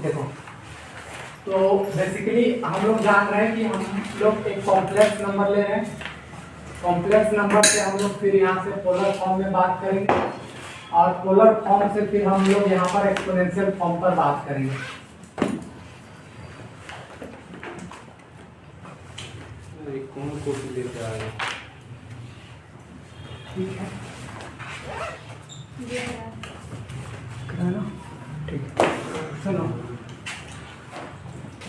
देखो, तो बेसिकली हम लोग जान रहे हैं कि हम लोग एक कॉम्प्लेक्स नंबर ले रहे हैं। कॉम्प्लेक्स नंबर से हम लोग फिर यहाँ से पोलर फॉर्म में बात करेंगे और पोलर फॉर्म से फिर हम लोग यहाँ पर एक्सपोनेंशियल फॉर्म पर बात करेंगे। कौन कॉपी लेके आया? ठीक है, ठीक है। सुनो,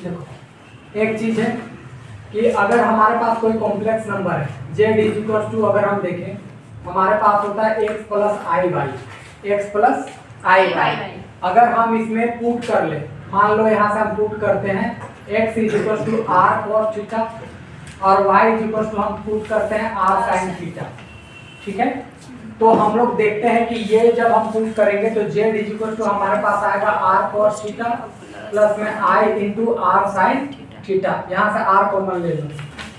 देखो एक चीज है कि अगर हमारे पास कोई कॉम्प्लेक्स नंबर है z इक्वल्स टू, अगर हम देखें हमारे पास होता है x प्लस आई वाई। अगर हम इसमें पुट कर ले, मान लो यहाँ से हम पुट करते हैं x equals to R cos theta और y इक्वल्स टू हम पुट करते हैं आर साइन थीटा। ठीक है, तो हम लोग देखते हैं कि ये जब हम पुट करेंगे तो z इक्वल्स टू हमारे पास आएगा आर कॉस थीटा प्लस में आई इंटू आर साइन थीटा। यहाँ से r कॉमन ले लो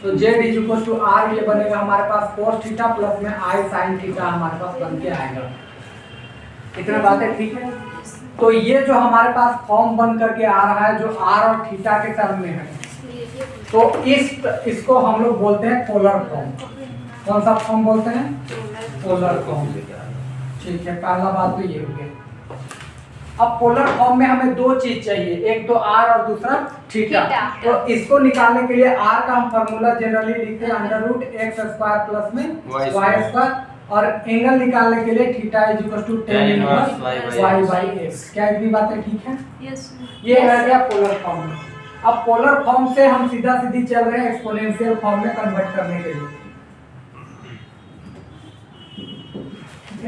तो z इक्वल्स टू आर ये बनेगा हमारे पास cos थीटा प्लस में आई साइन थीटा हमारे पास बन के आएगा। इतना बातें ठीक है। तो ये जो हमारे पास फॉर्म बन करके आ रहा है जो r और थीटा के टर्म में है, तो इसको हम लोग बोलते हैं पोलर फॉर्म। कौन सा फॉर्म बोलते हैं? Polar form. ठीक है, पहला बात तो ये हो गया। अब पोलर फॉर्म में हमें दो चीज चाहिए, एक तो r और दूसरा थीटा। तो इसको निकालने के लिए r का हम फार्मूला जनरली लिखते हैं under root X square plus में वाई स्क्वायर, और एंगल निकालने के लिए theta is equal to tan inverse y by x। क्या इतनी बातें ठीक है? ये रह गया पोलर फॉर्म में। अब पोलर फॉर्म से हम सीधा सीधी चल रहे हैं एक्सपोनेंशियल फॉर्म में कन्वर्ट करने के लिए।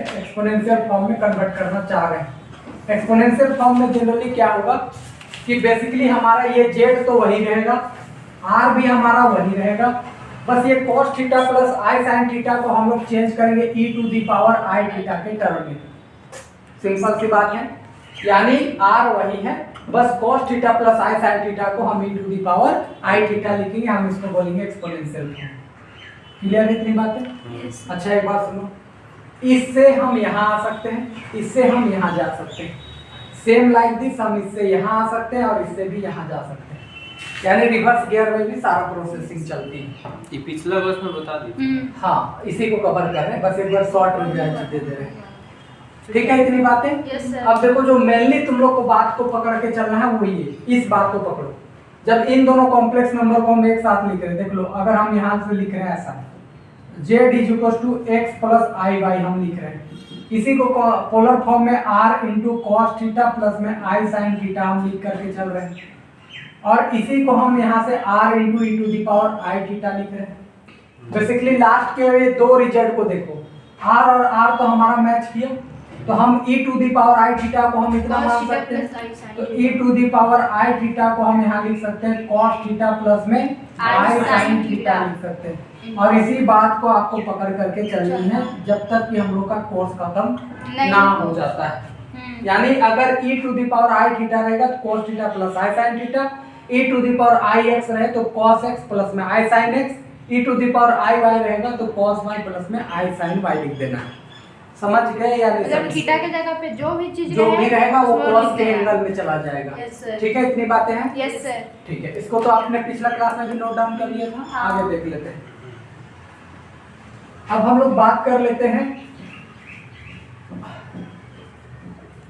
एक्सपोनेंशियल फॉर्म में कन्वर्ट करना चाह रहे हैं। एक्सपोनेंशियल फॉर्म में जनरली क्या होगा कि बेसिकली हमारा ये z तो वही रहेगा, r भी हमारा वही रहेगा, बस ये cos theta plus i sin theta को हम लोग चेंज करेंगे e to the power i theta के टर्म में। सिंपल सी बात है, यानी r वही है, बस cos theta plus i sin theta को हम e to the power i theta लिखेंगे, हम इसको बोलेंगे एक्सपोनेंशियल फॉर्म। क्लियर है इतनी बातें? अच्छा एक बात सुनो, इससे हम यहाँ आ सकते हैं, इससे हम यहाँ जा सकते हैं, सेम लाइक दिस हम इससे यहाँ आ सकते हैं और इससे भी यहाँ जा सकते हैं, यानी रिवर्स गियर में भी सारा प्रोसेसिंग चलती है। ये पिछला वर्ष में बता दीजिए। हाँ, इसी को कवर कर रहे हैं, बस एक बार शॉर्ट में दे रहे हैं। ठीक है इतनी बातें? अब देखो जो मेनली तुम लोग को बात को पकड़ के चलना है वो ये, इस बात को पकड़ो। जब इन दोनों कॉम्प्लेक्स नंबर को हम एक साथ लिख रहे हैं, देख लो अगर हम यहाँ से लिख रहे हैं ऐसा z is equal to x plus i y हम लिख रहे हैं, इसी को पोलर फॉर्म में r into cos theta plus में आई साइन थीटा हम लिख करके चल रहे हैं, और इसी को हम यहाँ से r into e to the power i theta लिख रहे हैं। बेसिकली लास्ट के ये दो रिजल्ट को देखो, r और r तो हमारा मैच किया, तो हम e to the power i theta को हम इतना मान सकते हैं, तो e to the power i theta को हम यहाँ लिख सकते हैं cos थीटा प्लस में आई साइन थीटा लिख सकते हैं। और इसी बात को आपको पकड़ करके चलनी है जब तक कि हम लोग का कोर्स खत्म ना हो जाता है। यानी अगर e to the power i theta रहेगा तो cos theta plus i sine theta, e to the power i x रहे तो cos x प्लस में i sine x, e to the power i y रहेगा तो cos y प्लस में i sign y लिख देना है। समझ गए या नहीं? मतलब थीटा के जगह पे जो भी रहेगा वो cos के एंगल में चला जाएगा। ठीक है इतनी बातें हैं? Yes sir. ठीक है, इसको तो आपने पिछला क्लास में भी नोट डाउन कर लिया था। हाँ। आगे देख लेते हैं। अब हम लोग बात कर लेते हैं,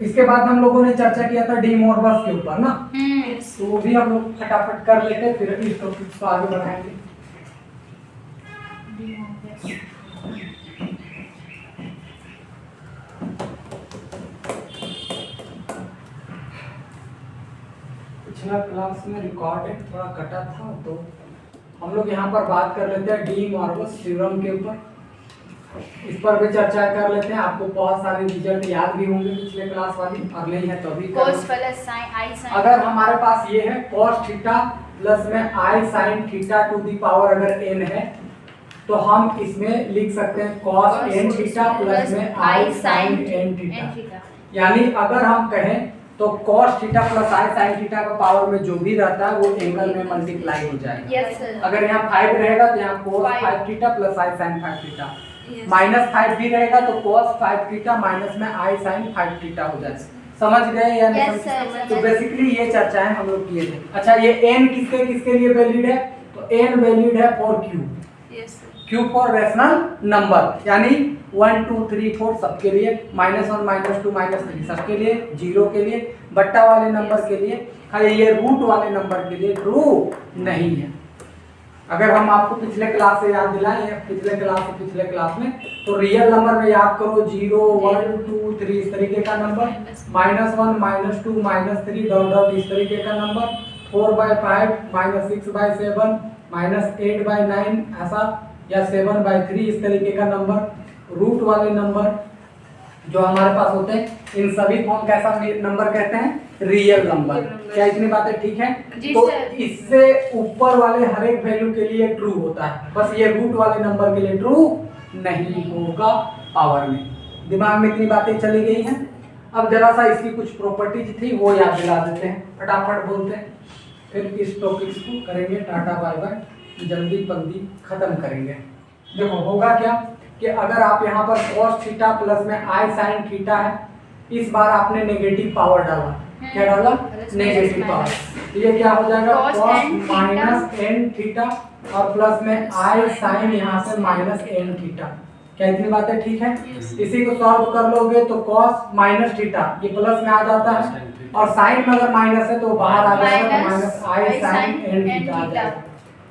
इसके बाद हम लोगों ने चर्चा किया था डी मोरबस के ऊपर ना, तो वो भी हम लोग फटाफट कर लेते हैं, फिर इस टॉपिक को आगे बढ़ाएंगे। पिछला क्लास में रिकॉर्डेड थोड़ा कटा था, तो हम लोग यहाँ पर बात कर लेते हैं डी मोरबस थ्योरम के ऊपर, इस पर भी चर्चा कर लेते हैं। आपको बहुत सारे रिजल्ट याद भी होंगे पिछले क्लास वाली, और नहीं है तो भी cos प्लस sin आई sin। अगर हमारे पास ये है cos थीटा प्लस में i sin theta to the power अगर n है, तो हम इसमें लिख सकते हैं cos n थीटा प्लस में आई sin n थीटा। यानी अगर हम कहें तो cos थीटा प्लस आई sin थीटा का पावर में जो भी रहता है वो एंगल में मल्टीप्लाई हो जाएगा। Yes sir. अगर यहाँ 5 रहेगा तो यहाँ cos 5 थीटा प्लस आई sin 5 थीटा, माइनस 5 भी रहेगा तो cos 5 थीटा माइनस में आई sin 5 थीटा हो जाएगा। समझ गए या नहीं? Yes, sir, समझ? तो समझ। बेसिकली ये चर्चाएं हम लोग किए थे। अच्छा, ये n किसके किसके लिए वैलिड है? तो n वैलिड है for q, yes sir, q for rational number, यानी 1 2 3 4 सबके लिए, -1 -2 -3 सबके लिए, 0 के लिए, बट्टा वाले नंबर के लिए, खाली ये रूट वाले नंबर के लिए ट्रू नहीं है। अगर हम आपको पिछले क्लास से याद दिलाएं, पिछले क्लास में, तो रियल नंबर में याद करो 0 1 2 3 इस तरीके का नंबर, -1 -2 -3 डॉट डॉट इस तरीके का नंबर, 4/5 -6/7 -8/9 ऐसा, या 7/3 इस तरीके का नंबर, रूट वाले नंबर जो हमारे पास होते हैं, इन सभी को हम कैसा नंबर कहते हैं? Real number. क्या इतनी बातें ठीक है? जी तो सर। इससे ऊपर वाले हर एक वैल्यू के लिए ट्रू होता है, बस ये रूट वाले नंबर के लिए ट्रू नहीं होगा पावर में। दिमाग में इतनी बातें चली गई हैं। अब जरा सा इसकी कुछ प्रॉपर्टीज थी वो याद दिला देते हैं, फटाफट बोलते हैं, फिर इस टॉपिक्स को करेंगे टाटा बाय बाय, जल्दी बंदी खत्म करेंगे। देखो होगा क्या कि अगर आप यहाँ पर cos थीटा प्लस में i sin थीटा है, इस बार आपने नेगेटिव पावर डाला, क्या डाला? Negative power. ये क्या हो जाएगा? cos माइनस n थीटा और प्लस में i sin यहाँ से माइनस n थीटा। क्या इतनी बातें ठीक है? इसी को सॉल्व कर लोगे तो cos माइनस थीटा ये प्लस में आ जाता है, और साइन में अगर माइनस है तो बाहर आ जाएगा, तो minus i sin n theta आ जाएगा।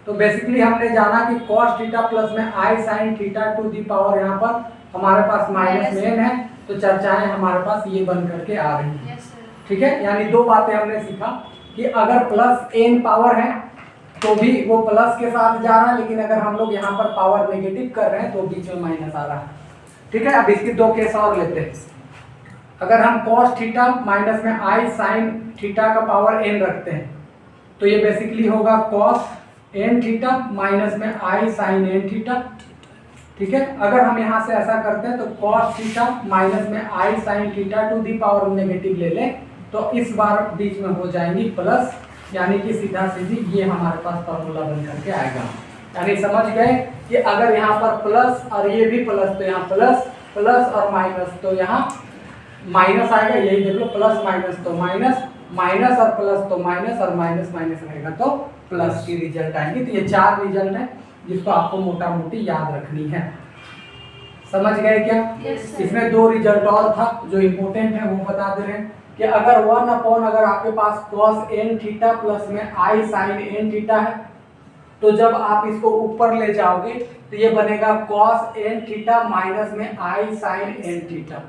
तो बेसिकली हमने जाना कि cos थीटा प्लस में i sin theta to the power यहाँ पर हमारे पास माइनस में n है, तो चर्चाएं हमारे पास ये बन करके आ रही है। यस सर, ठीक है, यानी दो बातें हमने सीखा कि अगर प्लस n पावर है तो भी वो प्लस के साथ जा रहा है, लेकिन अगर हम लोग यहाँ पर पावर नेगेटिव कर रहे हैं तो बीच में माइनस आ रहा है। ठीक है, अब इसकी दो केस और लेते हैं। अगर हम cos थीटा माइनस में i sin थीटा का पावर n रखते हैं तो ये बेसिकली होगा cos n थीटा माइनस में i sin n थीटा। ठीक है, अगर हम यहाँ से ऐसा करते हैं तो cos थीटा माइनस में i sin theta to the power negative ले लें तो इस बार बीच में हो जाएंगी प्लस, यानी कि सीधा सीधी ये हमारे पास फॉर्मूला बन करके आएगा। यानी समझ गए कि अगर यहाँ पर प्लस और ये भी प्लस, तो यहाँ प्लस प्लस और माइनस, तो यहाँ माइनस आएगा, यही देख लो, प्लस माइनस तो माइनस, माइनस और प्लस तो माइनस, और माइनस माइनस रहेगा तो प्लस की रिजल्ट आएंगी। तो ये 4 रिजल्ट है जिसको आपको मोटा मोटी याद रखनी है। समझ गए क्या? Yes, इसमें 2 रिजल्ट और था जो इम्पोर्टेंट है, वो बता दे रहे हैं कि अगर 1/, अगर आपके पास cos n थीटा प्लस में i sin n थीटा है, तो जब आप इसको ऊपर ले जाओगे तो ये बनेगा cos n थीटा माइनस में i sin n थीटा।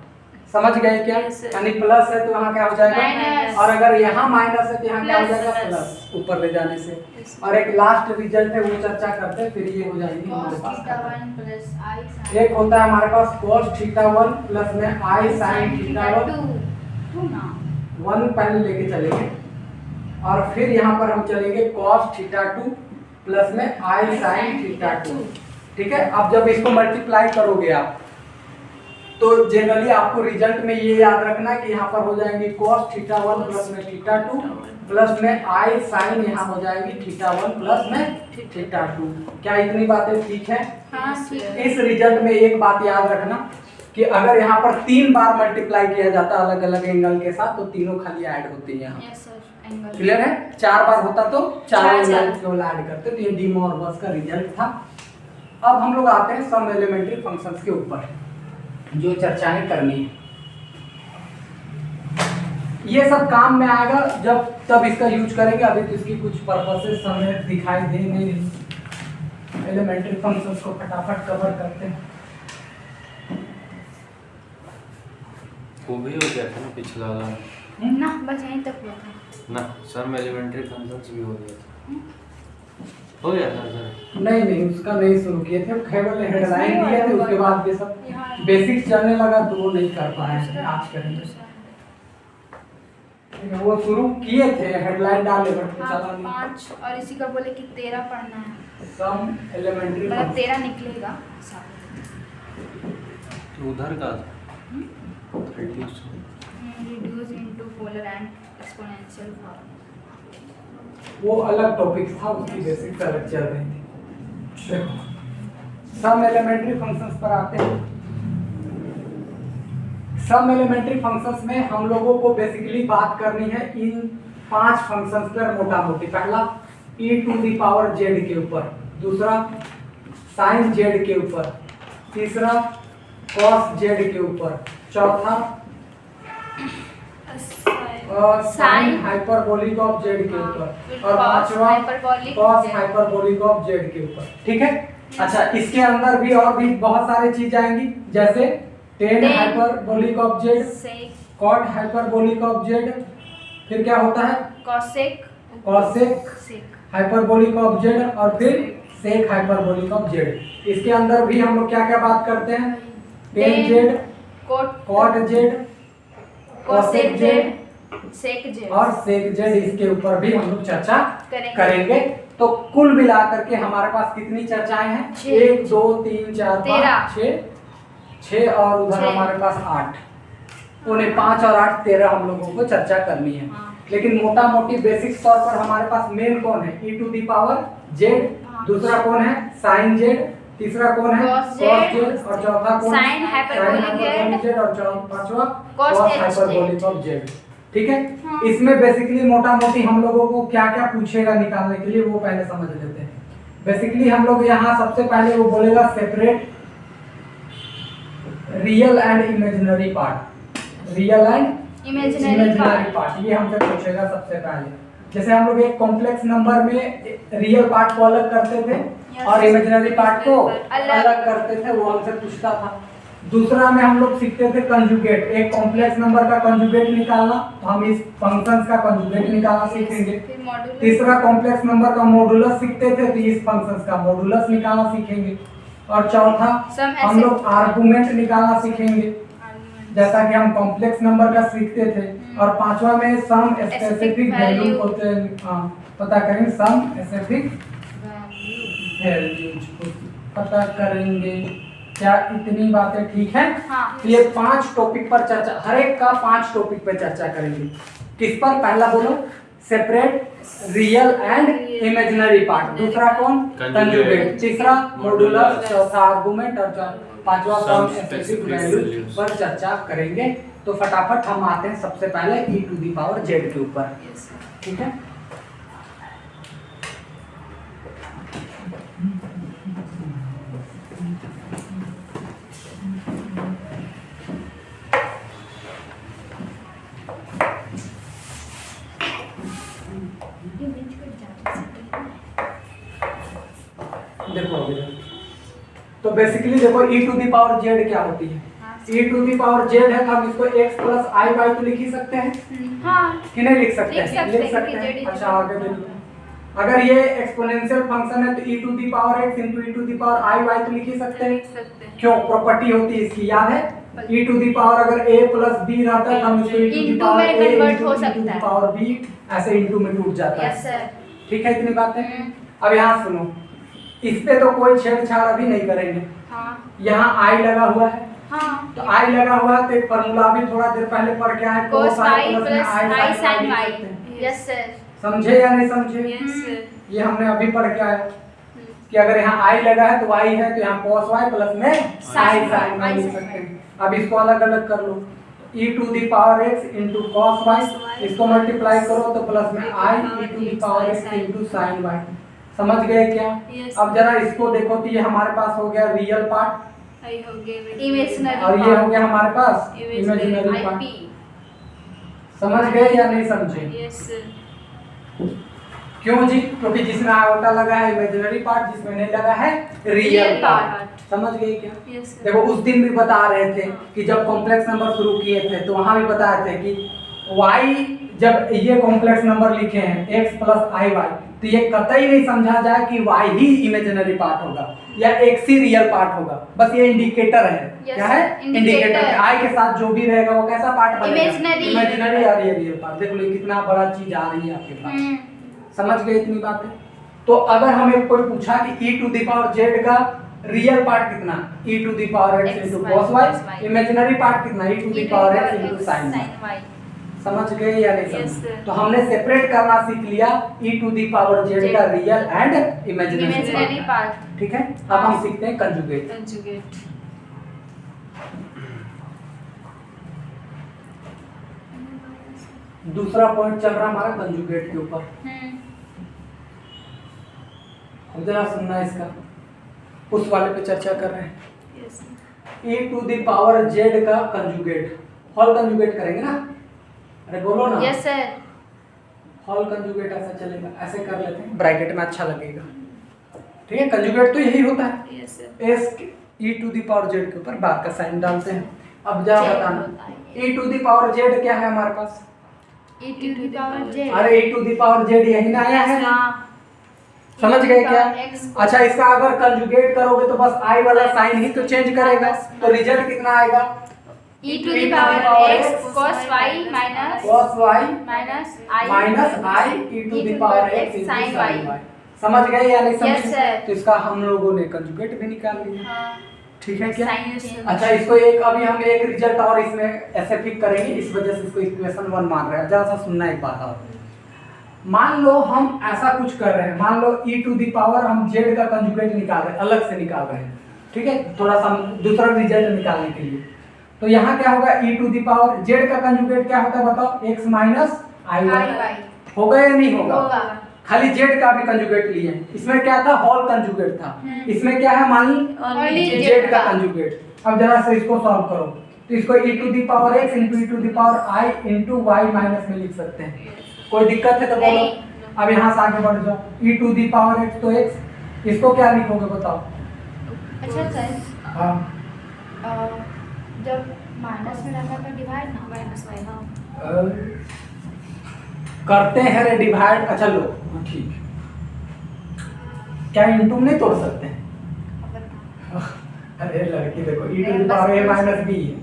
समझ गए क्या? Yes, sir. यानी प्लस है तो यहाँ क्या हो जाएगा Minus. और अगर यहाँ माइनस है तो यहाँ क्या हो Plus. जाएगा प्लस, ऊपर ले जाने से। Yes. और एक लास्ट रिजल्ट है वो चर्चा करते हैं, फिर ये हो जाएगी हमारे cos पास थीटा खत्म। 1 प्लस i sin एक होता है हमारे पास cos थीटा 1 प्लस में i sin थीटा 1, 2 ना 1 पहले लेके चलेंगे, और फिर यहाँ पर हम चलेंगे cos थीटा 2 प्लस में i sin थीटा 2। ठीक है, अब जब इसको मल्टीप्लाई करोगे आप तो जनरली आपको रिजल्ट में ये याद रखना कि यहाँ पर हो जाएंगे cos थीटा 1 प्लस में थीटा 2 प्लस में i sin यहाँ हो जाएगी थीटा 1 प्लस में थीटा 2। क्या इतनी बातें ठीक है? हाँ ठीक है। इस रिजल्ट में एक बात याद रखना कि अगर यहाँ पर 3 बार मल्टीप्लाई किया जाता है अलग अलग एंगल के साथ तो तीनों खाली ऐड होती है यहाँ। यस सर, एंगल क्लियर है? 4 बार होता तो 4 चार। एंगल केवल ऐड करते, तो ये डी मॉर्गन का रिजल्ट था। अब हम लोग आते हैं सम एलिमेंट्री फंक्शंस के ऊपर जो चर्चाएं करनी है। ये सब काम में आएगा जब तब इसका यूज करेंगे, अभी तो इसकी कुछ पर्पसेस हमें दिखाई दे नहीं रही। एलिमेंट्री फंक्शंस को फटाफट कवर करते हैं। वो भी हो गया था ना पिछला वाला ना, बस यहीं तक हुआ था ना, सम एलिमेंट्री फंक्शंस भी हो गया था, हो गया था सर? नहीं उसका नहीं शुरू किए थे, केवल हेडलाइन दिए थे, उसके बाद ये सब बेसिक्स चलने लगा तो वो नहीं कर पाए हैं, आज करेंगे। वो शुरू किए थे, हेडलाइन डाले बट हाँ, चला नहीं। 5 और इसी का बोले कि 13 पढ़ना है, सम एलिमेंट्री मतलब 13 निकलेगा। तो उधर का reduce into polar and exponential form, वो अलग टॉपिक था, उसकी बेसिक अलग चल रही थी। देखो सम एलिमेंट्री फंक्शंस पर आते हैं। सम एलिमेंट्री फंक्शंस में हम लोगों को बेसिकली बात करनी है इन 5 फंक्शंस पर मोटा मोटी। पहला e to the power z के ऊपर, दूसरा sin z के ऊपर, तीसरा cos z के ऊपर, चौथा sin हाइपरबोलिक ऑफ z के ऊपर और पांचवा cos हाइपरबोलिक ऑफ z के ऊपर। ठीक है। अच्छा, इसके अंदर भी और भी बहुत सारी चीज आएंगी, जैसे tan hyperbolic of z, cot hyperbolic of z, फिर क्या होता है cosec हाइपरबोलिक ऑफ z और फिर sec हाइपरबोलिक ऑफ z। इसके अंदर भी हम लोग क्या क्या बात करते हैं, tan z, cot z, cosec z और sec z, इसके ऊपर भी हम लोग चर्चा करेंगे। तो कुल मिलाकर के हमारे पास कितनी चर्चाएं हैं, 1 2 3 4 5 6 और उधर हमारे पास 8, उन्हें 5 और 8 13 हम लोगों को चर्चा करनी है। लेकिन मोटा मोटी बेसिक तौर पर हमारे पास मेन कौन है, e to the power z, दूसरा कौन है sin z, तीसरा कौन है cos z और चौथा कौन है sin हाइपरबोलिक z और पांचवा cos हाइपरबोलिक ऑफ z। ठीक है। इसमें बेसिकली मोटा मोटी हम लोगों को क्या क्या पूछेगा निकालने के लिए वो पहले समझ लेते हैं। बेसिकली हम लोग यहाँ सबसे पहले वो बोलेगा separate real and imaginary part, real and imaginary part, ये हमसे पूछेगा सबसे पहले। जैसे हम लोग एक कॉम्प्लेक्स नंबर में रियल पार्ट को अलग करते थे और इमेजिनरी पार्ट को अलग करते थे, वो हमसे पूछता था। दूसरा में हम लोग सीखते थे कंजुगेट, एक कॉम्प्लेक्स नंबर का कंजुगेट निकालना, तो हम इस फंक्शंस का कंजुगेट निकालना सीखेंगे। तीसरा कॉम्प्लेक्स नंबर का मॉडुलस सीखते थे, तो इस फंक्शंस का मॉडुलस निकालना सीखेंगे। और चौथा हम लोग आर्गुमेंट निकालना सीखेंगे, जैसा कि हम कॉम्प्लेक्स नंबर का सीखते थे। और पांचवा में सम स्पेसिफिक वैल्यू होते पता करेंगे, सम स्पेसिफिक वैल्यूज पता करेंगे। क्या इतनी बातें ठीक है? हाँ। तो ये 5 टॉपिक पर चर्चा, हर एक का 5 टॉपिक पर चर्चा करेंगे। किस पर? पहला बोलो separate real and imaginary part, दूसरा कौन कंजुगेट, तीसरा मॉडुलस, चौथा आर्गुमेंट और पांचवा सम स्पेसिफिक वैल्यू पर चर्चा करेंगे। तो फटाफट हम आते हैं सबसे पहले e to the power z के ऊपर। ठीक है। देखो अभी तो बेसिकली देखो e to the power z क्या होती है, e to the power z है, तो हम इसको x प्लस i y तो लिख ही सकते हैं। हाँ। कि नहीं लिख सकते हैं? लिख सकते हैं। अच्छा आगे देखो, अगर ये एक्सपोनेंशियल फंक्शन है तो e to the power x into e to the power i y तो लिख ही सकते हैं। क्यों? प्रॉपर्टी होती है इसकी, याद है? e टू द पावर अगर a प्लस b रहता है तो हम इसको e to the power a into the power b ऐसे इनटू में टूट जाता है। ठीक है, इतनी बातें। अब यहाँ सुनो, इस पे तो कोई छेड़छाड़ अभी नहीं करेंगे। हाँ। यहाँ आई लगा हुआ है। हाँ। तो आई लगा हुआ है तो एक फॉर्मूला भी थोड़ा देर पहले पढ़ के आए, cos i plus i sin y। Yes sir. समझे या नहीं समझे? Yes sir. ये हमने अभी पढ़ के आए कि अगर यहाँ i लगा है तो y है, तो यहाँ cos y प्लस में sin y लिख सकते हैं। अब इसको अलग अलग कर लो, e to the power x into cos y, इसको मल्टीप्लाई करो तो प्लस में i e to the power x into sin y। समझ गए क्या? yes. अब जरा इसको देखो तो ये हमारे पास हो गया रियल पार्ट इमेजिनरी, और ये हो गया हमारे पास इमेजिनरी पार्ट। समझ गए या नहीं समझे? yes, क्यों जी? क्योंकि जिसमें आयोटा लगा है इमेजिनरी पार्ट, जिसमें नहीं लगा है रियल पार्ट। समझ गए क्या? yes, देखो उस दिन भी बता रहे थे कि जब कॉम्प्लेक्स नंबर शुरू किए थे तो वहां भी बताए थे कि y जब ये कॉम्प्लेक्स नंबर लिखे हैं x प्लस i y, तो ये कतई नहीं समझा जाए कि y ही इमेजिनरी पार्ट होगा या x ही रियल पार्ट होगा, बस ये इंडिकेटर है। क्या है? इंडिकेटर। i के साथ जो भी रहेगा वो कैसा पार्ट बनेगा? इमेजिनरी और ये रियल पार्ट। देखो ये कितना बड़ा चीज आ रही है आपके पास। समझ गए इतनी बातें? तो अगर हमें कोई पूछा कि e to the power z का रियल पार्ट कितना, e to the power x into cos y, imaginary part कितना, e to the power x into sin y। समझ गए या नहीं समझे? तो हमने सेपरेट करना सीख लिया e to the power z का रियल एंड इमेजिनरी पार्ट। ठीक है। अब हम सीखते हैं कंजुगेट। दूसरा पॉइंट चल रहा हमारा कंजुगेट के ऊपर। अब जरा सुनना इसका, उस वाले पे चर्चा कर रहे हैं। e to the power z का कंजुगेट, होल कंजुगेट करेंगे ना? अरे बोलो ना। Yes sir. होल कंजुगेट ऐसा चलेगा, ऐसे कर लेते हैं, ब्रैकेट में अच्छा लगेगा। ठीक है, कंजुगेट तो यही होता है। Yes sir. s e to the power z के ऊपर बार का साइन डालते हैं। अब जरा बताना e to the power z क्या है हमारे पास? e to the power z। अरे e to the power z यही ना आया है? समझ गए क्या? अच्छा, इसका अगर कंजुगेट करोगे तो बस i वाला साइन ही तो चेंज करेगा, तो रिजल्ट कितना आएगा? e to the power x cos y minus cos y minus i e to the power x sin y। समझ गए या नहीं Yes, समझे? sir। तो इसका हम लोगों ने कंजुगेट भी निकाल लिया। ठीक है क्या? Sin। अच्छा, इसको एक अभी हम एक रिजल्ट और इसमें ऐसे पिक करेंगे, इस वजह से इसको इक्वेशन 1 मान रहे हैं। जरा सा सुनना एक बात और, मान लो हम ऐसा कुछ कर रहे हैं, मान लो e टू द पावर हम z का कंजुगेट निकाल रहे हैं, अलग से निकाल रहे हैं। ठीक है, थोड़ा सा दूसरा रिजल्ट निकालने के लिए। तो यहाँ क्या होगा? e to the power z का कंजुगेट क्या होता है बताओ? x माइनस i y होगा या नहीं होगा? खाली z का भी कंजुगेट लिए, इसमें क्या था? होल कंजुगेट था। इसमें क्या है? मान ली z का कंजुगेट। अब जरा से इसको सॉल्व करो, तो इसको e to the power x into e to the power i into y minus में लिख सकते हैं। कोई दिक्कत है तो बोलो। अब यहाँ से आगे बढ़ जाओ, e to the power x तो x, इसको क्या लिखोगे बताओ? अच्छा सर, हाँ, जब माइनस में रखा तो डिवाइड ना माइनस y करते हैं रे डिवाइड। अच्छा लो, ठीक, क्या इंटू नहीं तोड़ सकते हैं? अरे लड़की देखो, e to the power a minus b है,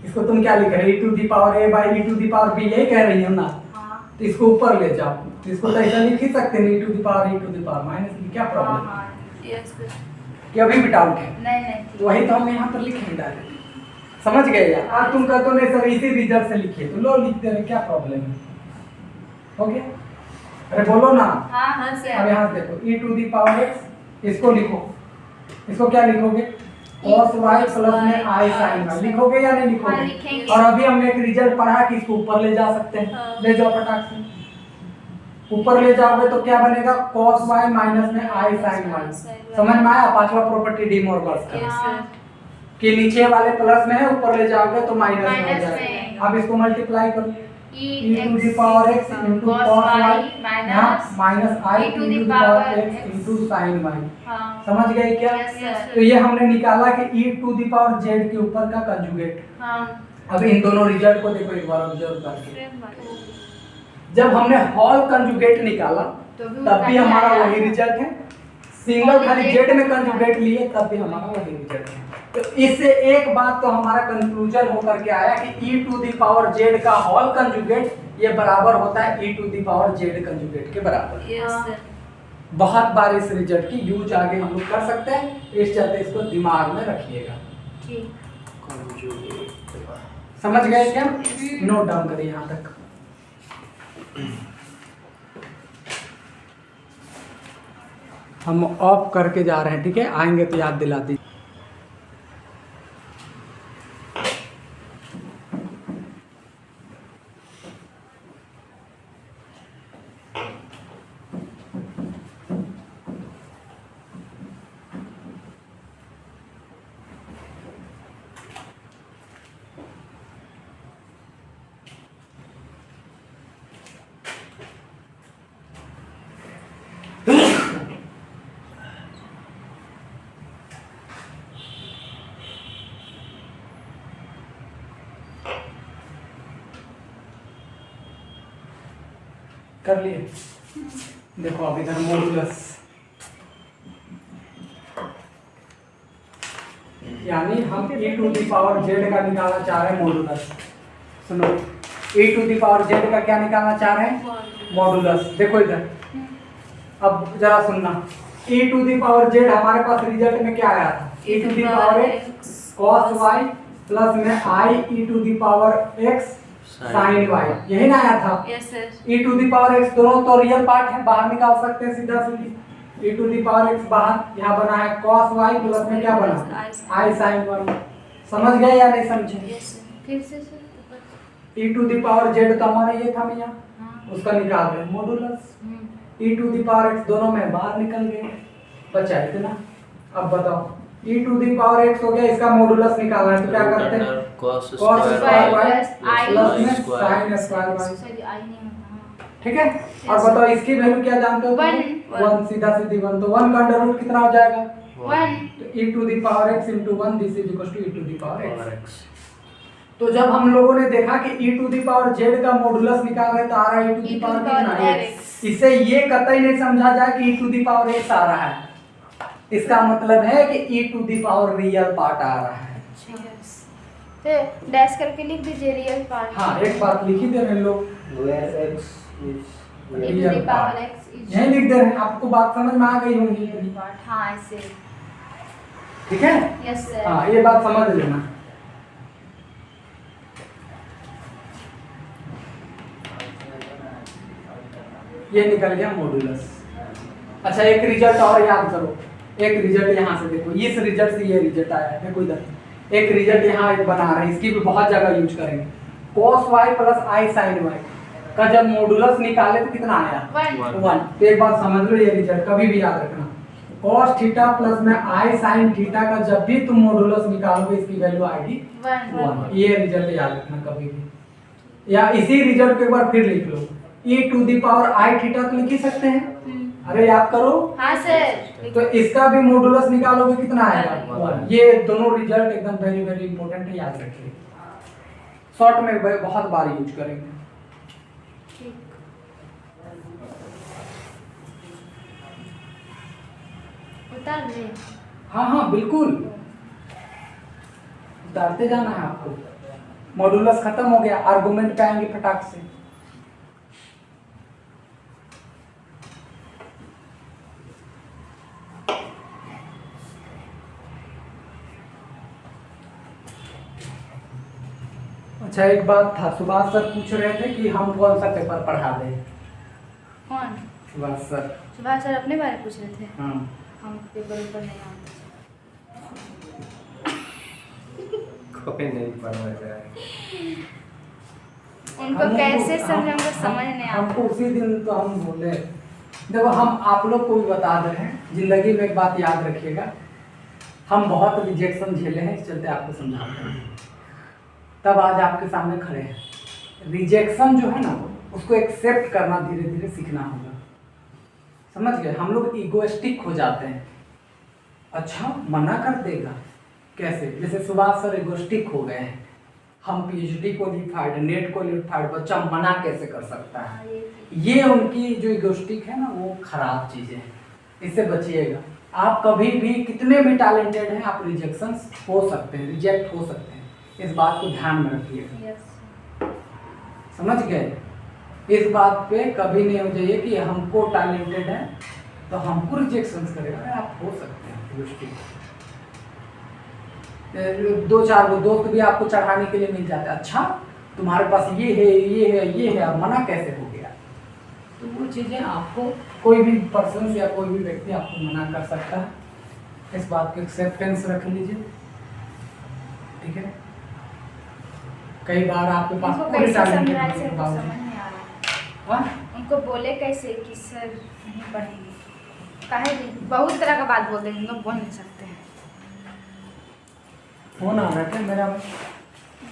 इसको तुम क्या लिख रहे हो? e to the power a by e to the power b, यही कह रही हो ना? तो इसको ऊपर ले जाओ, तो इसको तो ऐसा लिख ही सकते हैं, e to the power minus b। क्या प्रॉब्लम है? Yes sir. कि अभी भी डाउट है? नहीं तो वही तो हम यहाँ पर लिखेंगे डायरेक्ट। समझ गए यार? आज तुम कहते हो नहीं सर इसी रिजल्ट से लिखिए, तो लो लिखते रहे, क्या प्रॉब्लम है? हो गया? अरे बोलो ना। हाँ सर। अब यहाँ देखो, e to the power x, इसको लिखो, इसको क्या लिखोगे? cos y प्लस में i sin y लिखोगे या नहीं लिखोगे? हाँ, लिखेंगे। और अभी हमने एक रिजल्ट पढ़ा कि इसको ऊपर ले जा सकते हैं। ले जाओ फटाक से, ऊपर ले जाओगे तो क्या बनेगा? cos y माइनस में i sin y। समझ में आया? पांचवा प्रॉपर्टी डी मॉर्गन का, कि नीचे वाले प्लस में है, ऊपर ले जाओगे तो माइनस में हो जाएगा। अब इसको मल्टीप्लाई करो, e to the power x into cos y minus i to the power x into sin y। समझ गए क्या? तो ये हमने निकाला कि e to the power z के ऊपर का कंजुगेट। अब इन दोनों रिजल्ट को देखो एक बार ऑब्जर्व करके। जब हमने होल कंजुगेट निकाला तब भी हमारा वही रिजल्ट है, सिंगल खाली z में कंजुगेट लिए तब भी हमारा वही रिजल्ट है। तो इससे एक बात तो हमारा कंक्लूजन होकर के आया कि e to the power z का होल कंजुगेट ये बराबर होता है e to the power z conjugate के बराबर। Yes sir. बहुत बार इस रिजल्ट की यूज आगे हम लोग कर सकते हैं, इस चलते इसको दिमाग में रखिएगा। समझ गए क्या? नोट डाउन करिए यहाँ तक। हम ऑफ करके जा रहे हैं, ठीक है? आएंगे तो याद दिला दीजिए। कर लिए? देखो अब इधर मॉडुलस, यानी हम e to the power z का निकालना चाह रहे हैं मॉडुलस। सुनो, e to the power z का क्या निकालना चाह रहे हैं? मॉडुलस। देखो इधर, अब जरा सुनना, e to the power z हमारे पास रिजल्ट में क्या आया था? e to the power x cos y plus में i e to the power x sin y, यही ना आया था? Yes sir. e to the power x दोनों तो रियल पार्ट है, बाहर निकाल सकते हैं सीधा सीधी। e to the power x बाहर, यहाँ बना है cos y प्लस में क्या बना? i sin y। समझ गए या नहीं समझे? Yes sir. फिर से sir e to the power z तो हमारा ये था मियाँ, हाँ। उसका निकाल रहे हैं modulus. e to the power x दोनों में बाहर निकल गए, बचा इतना। अब बताओ e to the power x हो गया, इसका मॉडुलस निकालना है तो क्या करते हैं? cos cos square square y plus i plus में square। sin square y। Sorry I नहीं होता, हाँ। ठीक है। और बताओ इसकी वैल्यू क्या जानते हो? One। 1 सीधा सीधी 1, तो 1 का अंडर रूट कितना हो जाएगा? 1 तो e to the power x into 1 this is equal to e to the power और x। x तो जब हम लोगों ने देखा कि e to the power z का मॉडुलस निकाल रहे तो आ रहा है e टू द पावर कितना है? इससे ये कतई नहीं समझा जाए कि e to the power x आ रहा है, इसका मतलब है कि e to the power real part आ रहा है। तो डैश करके लिख दीजिए रियल पार्ट। हाँ, एक बात लिख ही दे रहे हैं लोग, where x is e to real the power part। x is यही लिख दे रहे हैं, आपको बात समझ में आ गई होगी। रियल पार्ट, हाँ ऐसे। ठीक है, यस सर। हाँ ये बात समझ लेना। ये निकल गया मॉडुलस। अच्छा एक रिजल्ट और याद करो, एक रिजल्ट यहाँ से देखो, इस रिजल्ट से ये रिजल्ट आया है, देखो इधर एक रिजल्ट यहाँ एक बना रहे हैं, इसकी भी बहुत जगह यूज करेंगे। cos y प्लस i sin y का जब मॉडुलस निकाले तो कितना आया? 1। तो एक बात समझ लो, ये रिजल्ट कभी भी याद रखना, cos थीटा प्लस में i sin थीटा का जब भी तुम मॉडुलस निकालोगे इसकी वैल्यू आएगी 1। ये रिजल्ट याद रखना कभी भी। या इसी रिजल्ट को एक बार फिर लिख लो, e to the power i theta तो लिख ही सकते हैं। अरे याद करो। हाँ सर। तो इसका भी मॉडुलस निकालोगे कितना आएगा? 1। ये दोनों रिजल्ट एकदम वेरी वेरी इंपॉर्टेंट है, याद रखिए, शॉर्ट में बहुत बार यूज करेंगे। उतार ले। हाँ हाँ बिल्कुल, उतारते जाना है आपको। मॉडुलस खत्म हो गया, आर्गुमेंट पे आएंगे फटाक से। अच्छा एक बात था, सुभाष सर पूछ रहे थे कि हम कौन सा पेपर पढ़ा दें। कौन? सुभाष सर। सुभाष सर अपने बारे में पूछ रहे थे। हाँ हम पेपर ऊपर नहीं आते। कोई नहीं पढ़ा जाए। उनको कैसे समझे, हमको समझ नहीं आता। हमको उसी दिन तो हम बोले, देखो हम आप लोग को भी बता दे रहे हैं, जिंदगी में एक बात याद रखिएगा, हम बहुत रिजेक्शन झेले हैं, इस चलते आपको समझाते हैं, तब आज आपके सामने खड़े हैं। रिजेक्शन जो है ना, उसको एक्सेप्ट करना धीरे धीरे सीखना होगा, समझ गए? हम लोग इगोइस्टिक हो जाते हैं, अच्छा मना कर देगा कैसे? जैसे सुभाष सर इगोइस्टिक हो गए हैं, हम पीएचडी क्वालिफाइड, नेट क्वालिफाइड, बच्चा मना कैसे कर सकता है? ये उनकी जो इगोइस्टिक है ना, वो खराब चीज़ है, इससे बचिएगा। आप कभी भी कितने भी टैलेंटेड हैं, आप रिजेक्शन हो सकते हैं, रिजेक्ट हो सकते हैं, इस बात को ध्यान में रखिएगा। समझ गए? इस बात पे कभी नहीं हो जाइए कि हमको टैलेंटेड है तो हमको रिजेक्शन करेगा। अरे आप हो सकते हैं इगोइस्टिक, दो चार वो दोस्त भी आपको चढ़ाने के लिए मिल जाते हैं, अच्छा तुम्हारे पास ये है ये है ये है, अब मना कैसे हो गया? तो वो चीज़ें आपको कोई भी पर्सन या कोई भी व्यक्ति आपको मना कर सकता है, इस बात को एक्सेप्टेंस रख लीजिए, ठीक है? कई बार आपके पास उनको पूरे कैसे टैलेंट समझाए होने सर, के को समझ बावजूद, नहीं आ रहा। हाँ उनको बोले कैसे कि सर नहीं पढ़ेंगे, काहे नहीं? बहुत तरह का बात बोल देंगे, उनको बोल नहीं सकते हैं। फोन आ रहा है क्या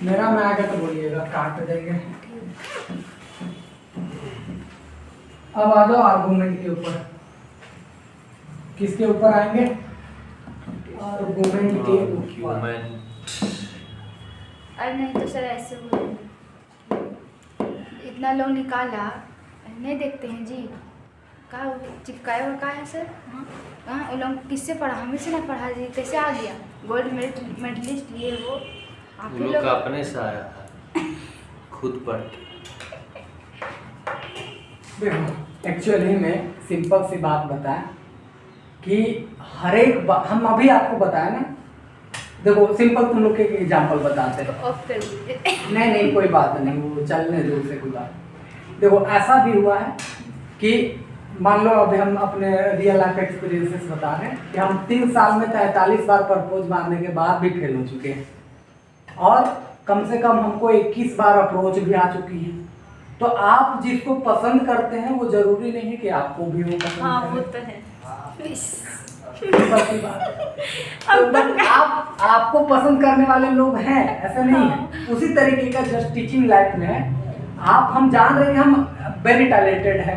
मेरा में आएगा तो बोलिएगा, काट देंगे। अब आ जाओ आर्गुमेंट के ऊपर। किसके ऊपर आएंगे? आर्गुमेंट के ऊपर। अरे नहीं तो सर ऐसे बोलेंगे, इतना लोग निकाला नहीं देखते हैं जी, कहा चिपकाया हुआ कहा है सर? हाँ उन लोग किससे पढ़ा? हमें से ना पढ़ा जी, कैसे आ गया? गोल्ड मेडलिस्ट लिए वो आप ही लोग अपने से आया था, खुद पढ़ के। देखो एक्चुअली में सिंपल सी बात बताएं कि हर एक हम अभी आपको बताया ना, देखो सिंपल तुम लोग के एग्जाम्पल बताते हैं। ऑफ कर दीजिए। नहीं कोई बात नहीं, वो चलने दो, उससे कोई बात। देखो ऐसा भी हुआ है कि मान लो अभी हम अपने रियल लाइफ एक्सपीरियंसेस बता रहे हैं कि हम 3 साल में 43 बार प्रपोज मारने के बाद भी फेल हो चुके हैं, और कम से कम हमको 21 बार अप्रोच भी आ चुकी है। तो आप जिसको पसंद करते हैं वो जरूरी नहीं है कि आपको भी वो पसंद हाँ करे। वो तो है। सिंपल सी बात है। तो बस आपको पसंद करने वाले लोग हैं, ऐसा नहीं है। उसी तरीके का जस्ट टीचिंग लाइफ में है। हम जान रहे हैं कि हम वेरी टैलेंटेड है,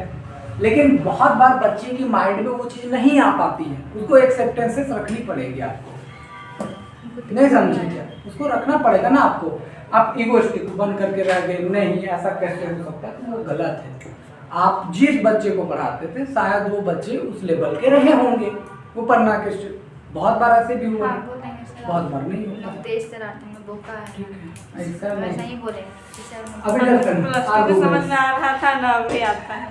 लेकिन बहुत बार बच्चे की माइंड में वो चीज़ नहीं आ पाती है। उसको एक्सेप्टेंसेस रखनी पड़ेगी आपको, नहीं समझे क्या? उसको रखना पड़ेगा ना आपको। आप ईगोइस्टिक बन करके रह गए, नहीं ऐसा कैसे हो सकता है, तो वो गलत है। आप जिस बच्चे को पढ़ाते थे शायद वो बच्चे उस लेवल के रहे होंगे, वो पढ़ना के बहुत बार ऐसे भी हुआ हाँ है, बोलेंगे सर, बहुत बार नहीं होता। तेज चलाते हैं, बोका है, ठीक है, ऐसा वैसा नहीं। ही बोलेंगे कि सर अभी लड़कन प्लस टू में समझ में आ रहा था ना, अभी आता है।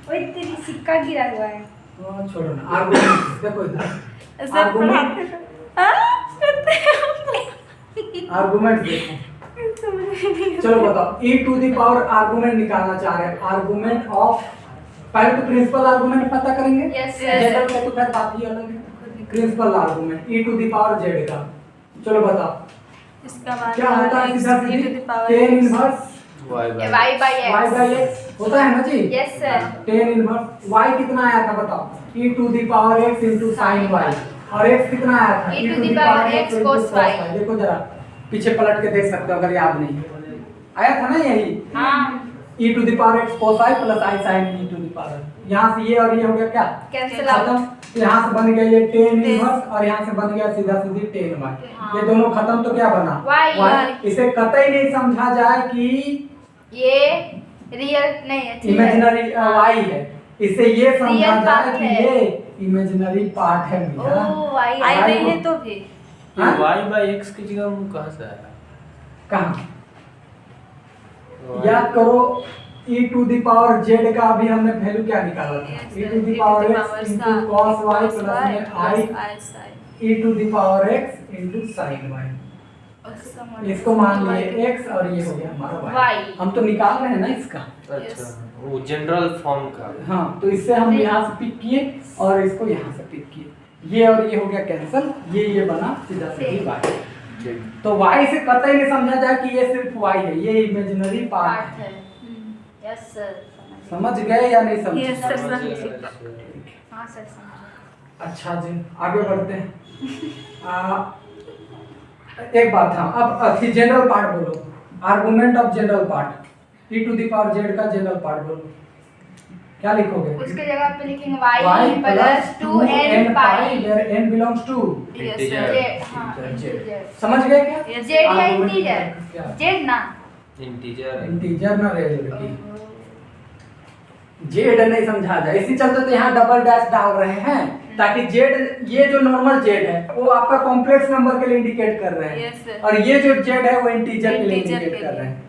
ओए तेरी सिक्का गिरा हुआ है। छोड़ो ना, आर्गुमेंट देखो इधर, ऐसे आर्गुमेंट पढ़ाते थे। हाँ, करते हैं। आर्गुमेंट देखो। समझ में नहीं आता। चलो बताओ, e to the power argument निकालना चाह रहे हैं। आर्गुमेंट ऑफ, पहले तो प्रिंसिपल आर्गुमेंट पता करेंगे। Yes, जनरल का तो खैर बात ही अलग है। Principal argument e to the power z का, चलो बताओ इसका मान क्या होता है? सीधा e to the power tan x। Inverse y y by by y x। by x होता है ना जी? Yes sir. tan inverse y कितना आया था बताओ? e to the power x into sin y, और x कितना आया था? e to the power x into cos y। देखो जरा पीछे पलट के देख सकते हो अगर याद नहीं आया था ना यही। हाँ e to the power x cos y प्लस i sin e to the power, यहाँ से ये और ये हो गया क्या? कैंसिल खत्म। आउट। तो यहाँ से बन गया ये tan इनवर्स और यहाँ से बन गया सीधा सीधी tan y। हाँ। ये दोनों खत्म तो क्या बना? Y। इसे कतई नहीं समझा जाए कि ये रियल नहीं है, ठीक है। इमेजिनरी y है, इसे ये समझा Real जाए part कि है। ये इमेजिनरी पार्ट है मेरा। ओ y आई I नहीं है को- तो भी हाँ? y by x की जगह वो कहाँ से आया? कहाँ? याद करो e to the power z का अभी हमने वैल्यू क्या निकाला था? e to the power x into cos y plus में i e to the power x into sin y। इसको मान लिए x और ये हो गया हमारा y। Y। हम तो निकाल रहे हैं ना इसका। अच्छा, वो जनरल फॉर्म का। हाँ, तो इससे हम यहाँ से पिक किए और इसको यहाँ से पिक किए, ये और ये हो गया कैंसिल, ये बना सीधा सीधी y। ठीक। तो y से कतई नहीं समझा जाए कि ये सिर्फ y है, ये इमेजिनरी पार्ट पार्ट है। है। Yes sir. समझ गए या नहीं समझे? Yes, sir, समझ समझ गया। हाँ सर समझ। अच्छा जी, आगे बढ़ते हैं। एक बात था, अब अथी जनरल पार्ट बोलो, argument of general part, e to the power z का जनरल पार्ट बोलो, क्या लिखोगे? उसके जगह पे लिखेंगे y plus 2n pi. where n belongs to Integer। Z। हाँ Z। integer। समझ गए क्या? Yes, Z या Argument integer? क्या? Z ना। इंटीजर। इंटीजर ना रहे लड़की, जेड नहीं समझा जाए, इसी चलते तो यहाँ डबल डैश डाल रहे हैं ताकि जेड, ये जो नॉर्मल जेड है वो आपका कॉम्प्लेक्स नंबर के लिए इंडिकेट कर रहे हैं। Yes, sir। और ये जो जेड है वो इंटीजर के लिए Integer इंडिकेट के कर लिए। रहे हैं,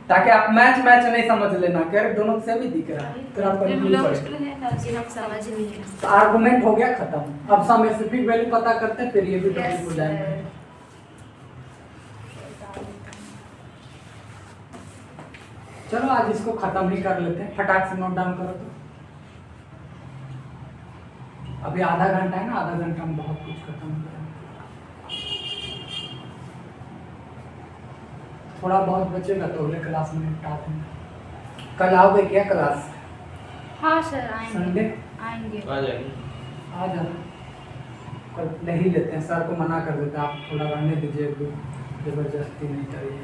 ताकि आप मैच नहीं समझ लेना कि दोनों से भी दिख रहा है, फिर आपको नहीं पड़ेगा। जी हम समझ लिए। तो आर्गुमेंट हो गया खत्म। अब हम स्पेसिफिक वैल्यू पता करते हैं, फिर ये भी टॉपिक हो जाएगा। चलो आज इसको खत्म ही कर लेते हैं, फटाक से नोट डाउन करो तो। अभी आधा घंटा है ना, आधा घंटा में बहुत कुछ खत्म हो जाएगा। थोड़ा बहुत बचेगा तो अगले क्लास में निपटा देंगे। कल आओगे क्या क्लास? हाँ सर आएंगे। संडे आएंगे। आ जाएगी। आ जाना। कल नहीं लेते हैं, सर को मना कर देते हैं, आप थोड़ा रहने दीजिए, जबरदस्ती नहीं करिए।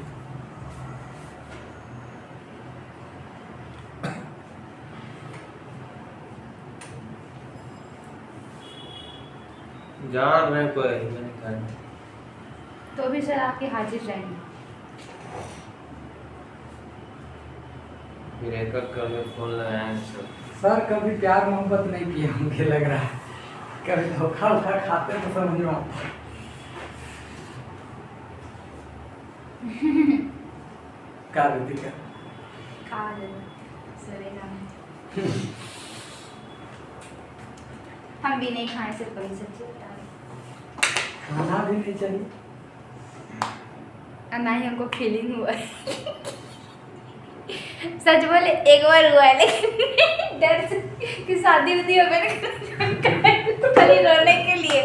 जान रहे कोई मैंने कहा। तो भी सर आपके हाजिर रहेंगे। फिर एक एक करके फोन लगाएंगे सब। सर कभी प्यार मोहब्बत नहीं किए मुझे लग रहा है, कभी धोखा उखा खाते हैं तो समझ में आता है। क्या रीति का खा लेना सरेगा नहीं। हम भी नहीं खाए सिर्फ कभी सच्ची बता रहे। खाना भी नहीं चाहिए। और ना ही हमको फीलिंग हुआ है। सच बोले एक बार हुआ है, लेकिन डर से कि शादी उदी हो गई खाली रोने के लिए।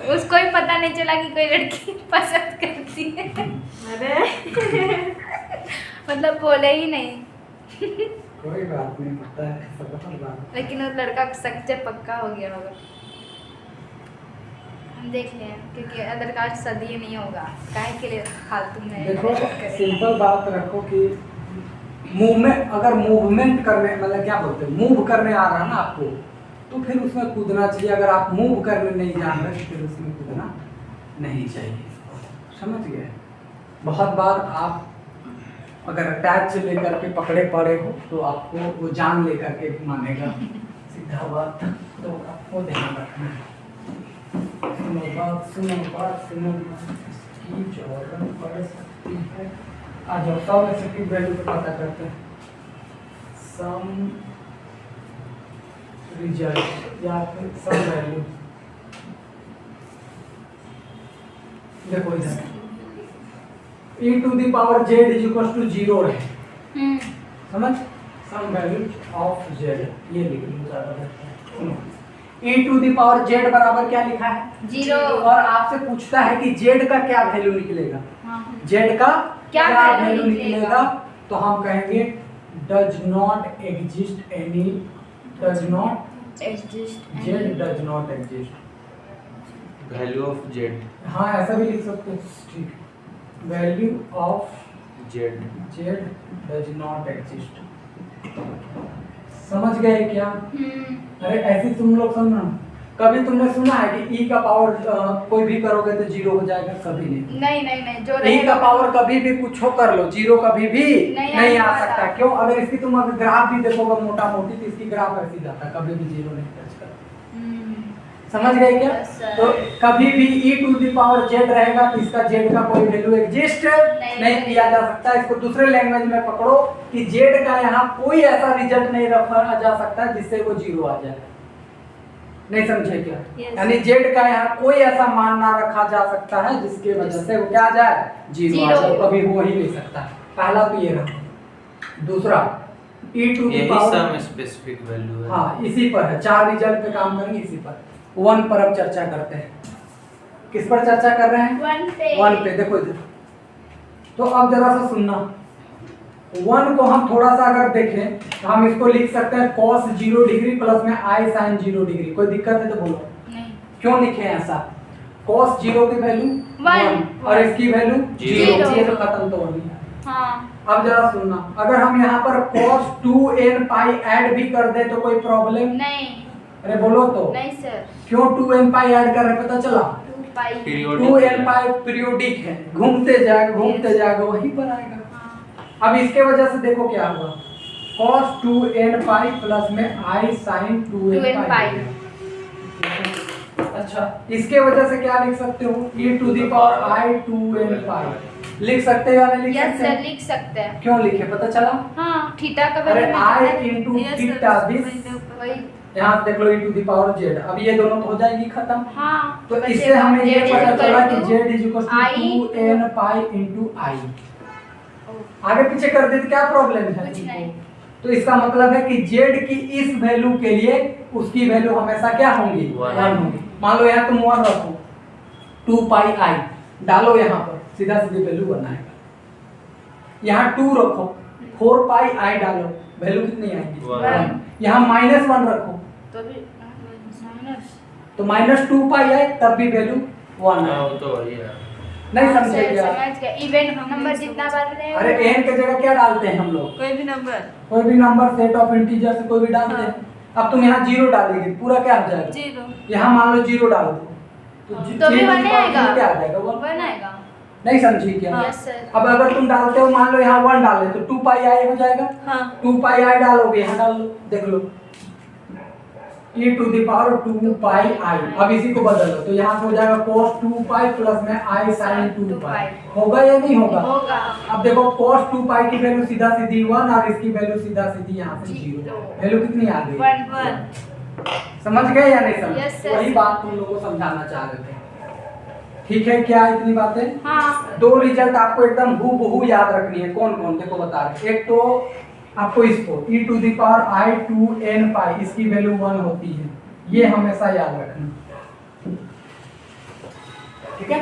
उसको ही पता नहीं चला कि कोई लड़की पसंद करती है। अरे मतलब बोले ही नहीं। कोई बात नहीं, पता है सब बात। लेकिन वो लड़का सच्चे पक्का हो गया होगा। हम देख लें क्योंकि आधार कार्ड सदी नहीं होगा, काहे के लिए फालतू में देखो करें। सिंपल बात रखो कि मूवमेंट, अगर मूवमेंट करने मतलब क्या बोलते हैं, मूव करने आ रहा है ना आपको, तो फिर उसमें कूदना चाहिए। अगर आप मूव करने नहीं जान रहे तो फिर उसमें कूदना नहीं चाहिए, समझ गए। बहुत बार आप अगर अटैच लेकर के पकड़े पड़े हो तो आपको वो जान लेकर के मानेगा, सीधा बात। तो आपको ध्यान रखना है। सुनो बात, इसकी जरूरत पड़ सकती है। आ जाओ, 100 में से की वैल्यू को पता करते हैं। सम रिजल्ट या फिर सम वैल्यू। देखो इधर e to the power z is equal to 0 रहे, समझ। सम वैल्यू ऑफ z ये लिख लो, ज्यादा बेहतर है। सुनो, e to the power z बराबर क्या लिखा है? 0। और आपसे पूछता है कि z का क्या वैल्यू निकलेगा। z का क्या वैल्यू निकलेगा? तो हम कहेंगे does not exist any, does not exist z does not exist. Value of Z, हाँ ऐसा भी लिख सकते हो, ठीक। Value of Z z does not exist. समझ गए क्या? अरे ऐसे तुम लोग समझना, कभी तुमने सुना है कि e का पावर कोई भी करोगे तो 0 हो जाएगा? कभी नहीं। नहीं जो e का पावर कभी भी कुछ हो कर लो, 0 कभी भी नहीं आ सकता। क्यों? अगर इसकी तुम अगर ग्राफ भी देखोगे मोटा मोटी तो इसकी ग्राफ ऐसी जाता है, कभी भी 0 नहीं टच करता। समझ गए क्या? Yes, sir. तो कभी भी e to the power z रहेगा तो इसका z का कोई वैल्यू एग्जिस्ट नहीं किया जा सकता। इसको दूसरे लैंग्वेज में पकड़ो कि z का यहाँ कोई ऐसा रिजल्ट नहीं रखा जा सकता जिससे वो 0 आ जाए। नहीं समझे क्या? Yes. यानी z का यहाँ कोई ऐसा मान ना रखा जा सकता है जिसके वजह से वो क्या आ जाए? 0 आ जाए। कभी हो ही नहीं सकता। पहला तो ये रहा। दूसरा e टू द यही पावर, सम स्पेसिफिक वैल्यू है। हाँ इसी पर है। 4 रिजल्ट पे काम करेंगे, इसी पर 1 पर अब चर्चा करते हैं। किस पर चर्चा कर रहे हैं? 1 पे। देखो इधर, तो अब जरा सा सुनना। 1 को हम थोड़ा सा अगर देखें तो हम इसको लिख सकते हैं cos 0 डिग्री प्लस में i sin 0 डिग्री। कोई दिक्कत है तो बोलो। नहीं। क्यों लिखे हैं ऐसा? cos 0 की वैल्यू 1 और इसकी वैल्यू 0, ये तो खत्म तो होनी है। हाँ। अब जरा सुनना, अगर हम यहाँ पर cos 2n पाई ऐड भी कर दे तो कोई प्रॉब्लम? नहीं। अरे बोलो तो। नहीं सर। क्यों 2n पाई ऐड कर रहे हैं? पता चला? 2 पाई। 2n पाई पीरियोडिक है, घूमते जाएगा वहीं पर आएगा। अब इसके वजह से देखो क्या हुआ, cos 2n पाई प्लस में i sin 2n पाई। अच्छा, इसके वजह से क्या लिख सकते हो? e to the power i 2n pi लिख सकते हो या नहीं लिख यस सकते? सर लिख सकते हैं। क्यों लिखे पता चला? हाँ थीटा का अरे value i into theta this, वही। यहाँ देख लो e to the power z। अब ये दोनों तो हो जाएगी खत्म। हाँ तो बचे इससे हमें ये Z पता चला कि equal z to is equal to I 2n pi into i। आगे पीछे कर दे तो क्या प्रॉब्लम है? कुछ नहीं। तो इसका मतलब है कि z की इस वैल्यू के लिए उसकी वैल्यू हमेशा क्या होंगी? 1 होंगी। मान लो यहाँ तुम 1 रखो, 2 पाई i डालो यहाँ पर, सीधा सीधी वैल्यू 1 आएगा। यहाँ 2 रखो, 4 पाई i डालो, वैल्यू कितनी आएगी? 1। यहाँ -1 रखो तो भी माइनस। तो -2 पाई i, तब भी वैल्यू 1 हाँ है। वो तो वही है। नहीं समझे क्या? समझ गए। इवन नंबर जितना बार रहे अरे n की जगह क्या डालते हैं हम लोग? कोई भी नंबर कोई भी नंबर सेट ऑफ इंटीजर से कोई भी डालते हैं। अब तुम यहाँ 0 डालेगी, पूरा क्या हो जाएगा? 0। यहाँ मान लो 0 डाल दो तो भी 1 आएगा। क्या आ जाएगा? 1 आएगा। नहीं समझी क्या? Yes sir. अब अगर तुम डालते हो, मान लो यहाँ 1 डाले तो 2 पाई i हो जाएगा। हाँ 2 पाई i डालोगे, यहाँ डाल लो, देख लो e to the power 2 pi i। अब इसी को बदल लो तो यहाँ से हो जाएगा cos 2 पाई प्लस में i sin 2 पाई। होगा या नहीं होगा? होगा। अब देखो cos 2 पाई की वैल्यू सीधा सीधी 1 और इसकी वैल्यू सीधा सीधी यहाँ से 0। वैल्यू कितनी आ गई? 1। समझ गए या नहीं समझ? Yes, sir. वही बात तुम लोगों को समझाना चाह रहे थे। ठीक है क्या इतनी बातें? हाँ 2 रिजल्ट आपको एकदम हूबहू याद रखनी है। कौन कौन? देखो बता रहे। एक तो आपको इसको e to the power i 2n pi, इसकी वैल्यू 1 होती है, ये हमेशा याद रखना। ठीक है।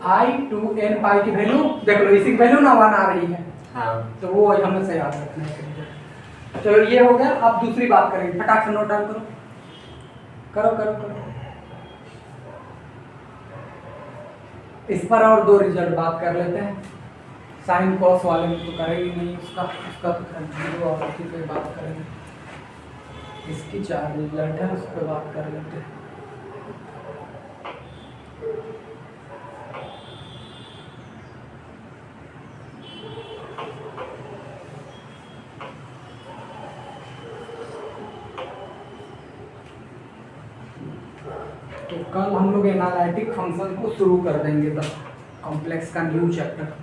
आई टू एन पाई की वैल्यू देख लो, इसी की वैल्यू ना 1 आ रही है, हाँ तो वो हमेशा याद रखना है। चलो ये हो गया। अब दूसरी बात करेंगे, फटाक से नोट डाउन करो करो करो करो। इस पर और दो रिजल्ट बात कर लेते हैं। साइन कॉस वाले में तो करेंगे नहीं, उसका तो जीरो और उसी पे बात करेंगे। इसकी 4 रिजल्ट है, उस पर बात कर लेते हैं। तो कल हम लोग एनालिटिक फंक्शन को शुरू कर देंगे, बस कॉम्प्लेक्स का न्यू चैप्टर।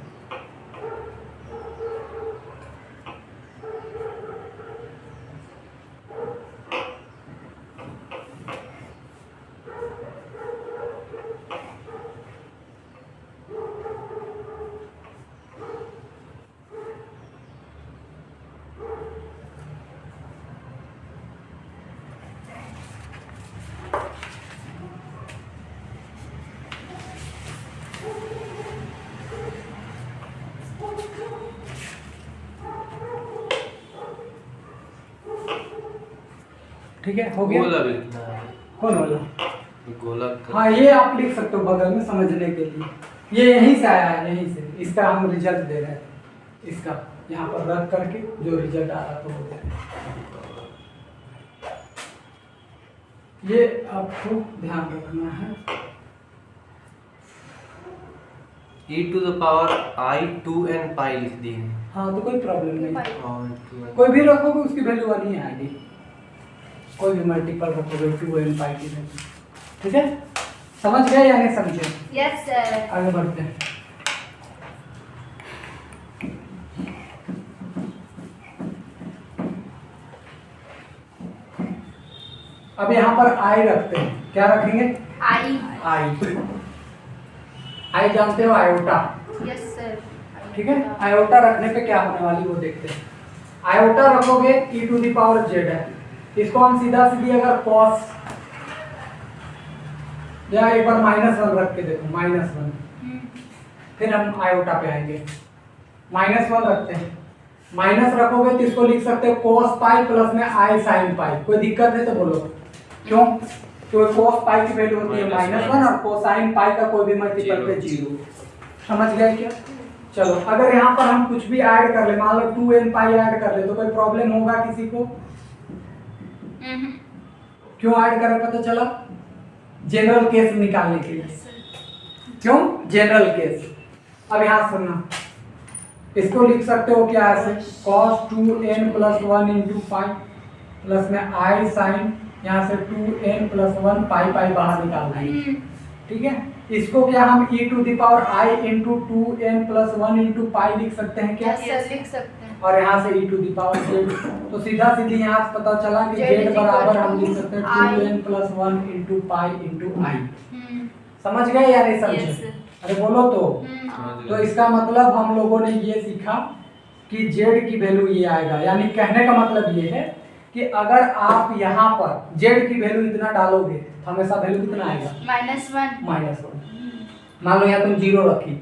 ठीक है, हो गया। गोला भी लिखना है। कौन वाला? गोला हाँ ये आप लिख सकते हो बगल में समझने के लिए। ये यहीं से आया है, यहीं से। इसका हम रिजल्ट दे रहे हैं, इसका यहाँ पर रख करके जो रिजल्ट आ रहा तो वो दे रहे हैं। ये आपको ध्यान रखना है। e to the power i 2n pi लिख दी है। हाँ तो कोई प्रॉब्लम नहीं, और 2n कोई भी रखोगे उसकी वैल्यू वाली आएगी। कोई भी मल्टीपल रखोगे 2n पाई की वैल्यू। ठीक है, समझ गए या नहीं समझे? Yes sir. आगे बढ़ते हैं। अब यहाँ पर आई रखते हैं, क्या रखेंगे? आई। आई, आई जानते हो, आयोटा। Yes sir. ठीक है, आयोटा रखने पे क्या होने वाली वो देखते हैं। आयोटा रखोगे e to the power z है, इसको हम सीधा सीधी अगर cos या एक बार -1 रख के देखो, -1, फिर हम आयोटा पे आएंगे। -1 रखते हैं, माइनस रखोगे तो इसको लिख सकते हो cos पाई प्लस में i sin पाई। कोई दिक्कत है तो बोलो। क्यों? क्योंकि cos पाई की वैल्यू होती है -1 और cosine पाई का कोई भी मल्टीपल पे 0। समझ गए क्या? चलो अगर यहाँ पर हम कुछ भी ऐड कर ले, मान लो 2n पाई ऐड कर ले, तो कोई प्रॉब्लम होगा किसी को? क्यों ऐड करें पता चला? जनरल केस निकालने के लिए। क्यों? General case. अब यहाँ सुनना, इसको लिख सकते हो क्या ऐसे, cos 2n प्लस 1 इंटू पाई प्लस में i साइन, यहाँ से 2n प्लस 1 पाई पाई बाहर निकालना है। ठीक है, इसको क्या हम e to the power i into 2n plus 1 into pi लिख सकते हैं क्या? यस सर, लिख सकते हैं। और यहाँ से e to the power z, तो सीधा सीधी यहाँ से पता चला कि z बराबर हम लिख सकते हैं 2n plus 1 into pi into i। समझ गए या नहीं समझे? Yes, sir. अरे बोलो तो। तो इसका मतलब हम लोगों ने ये सीखा कि z की वैल्यू ये आएगा, यानी कहने का मतलब ये है कि अगर आप यहाँ पर z की वैल्यू इतना डालोगे तो हमेशा वैल्यू कितना आएगा? -1। -1। मान लो यहाँ तुम 0 रखी,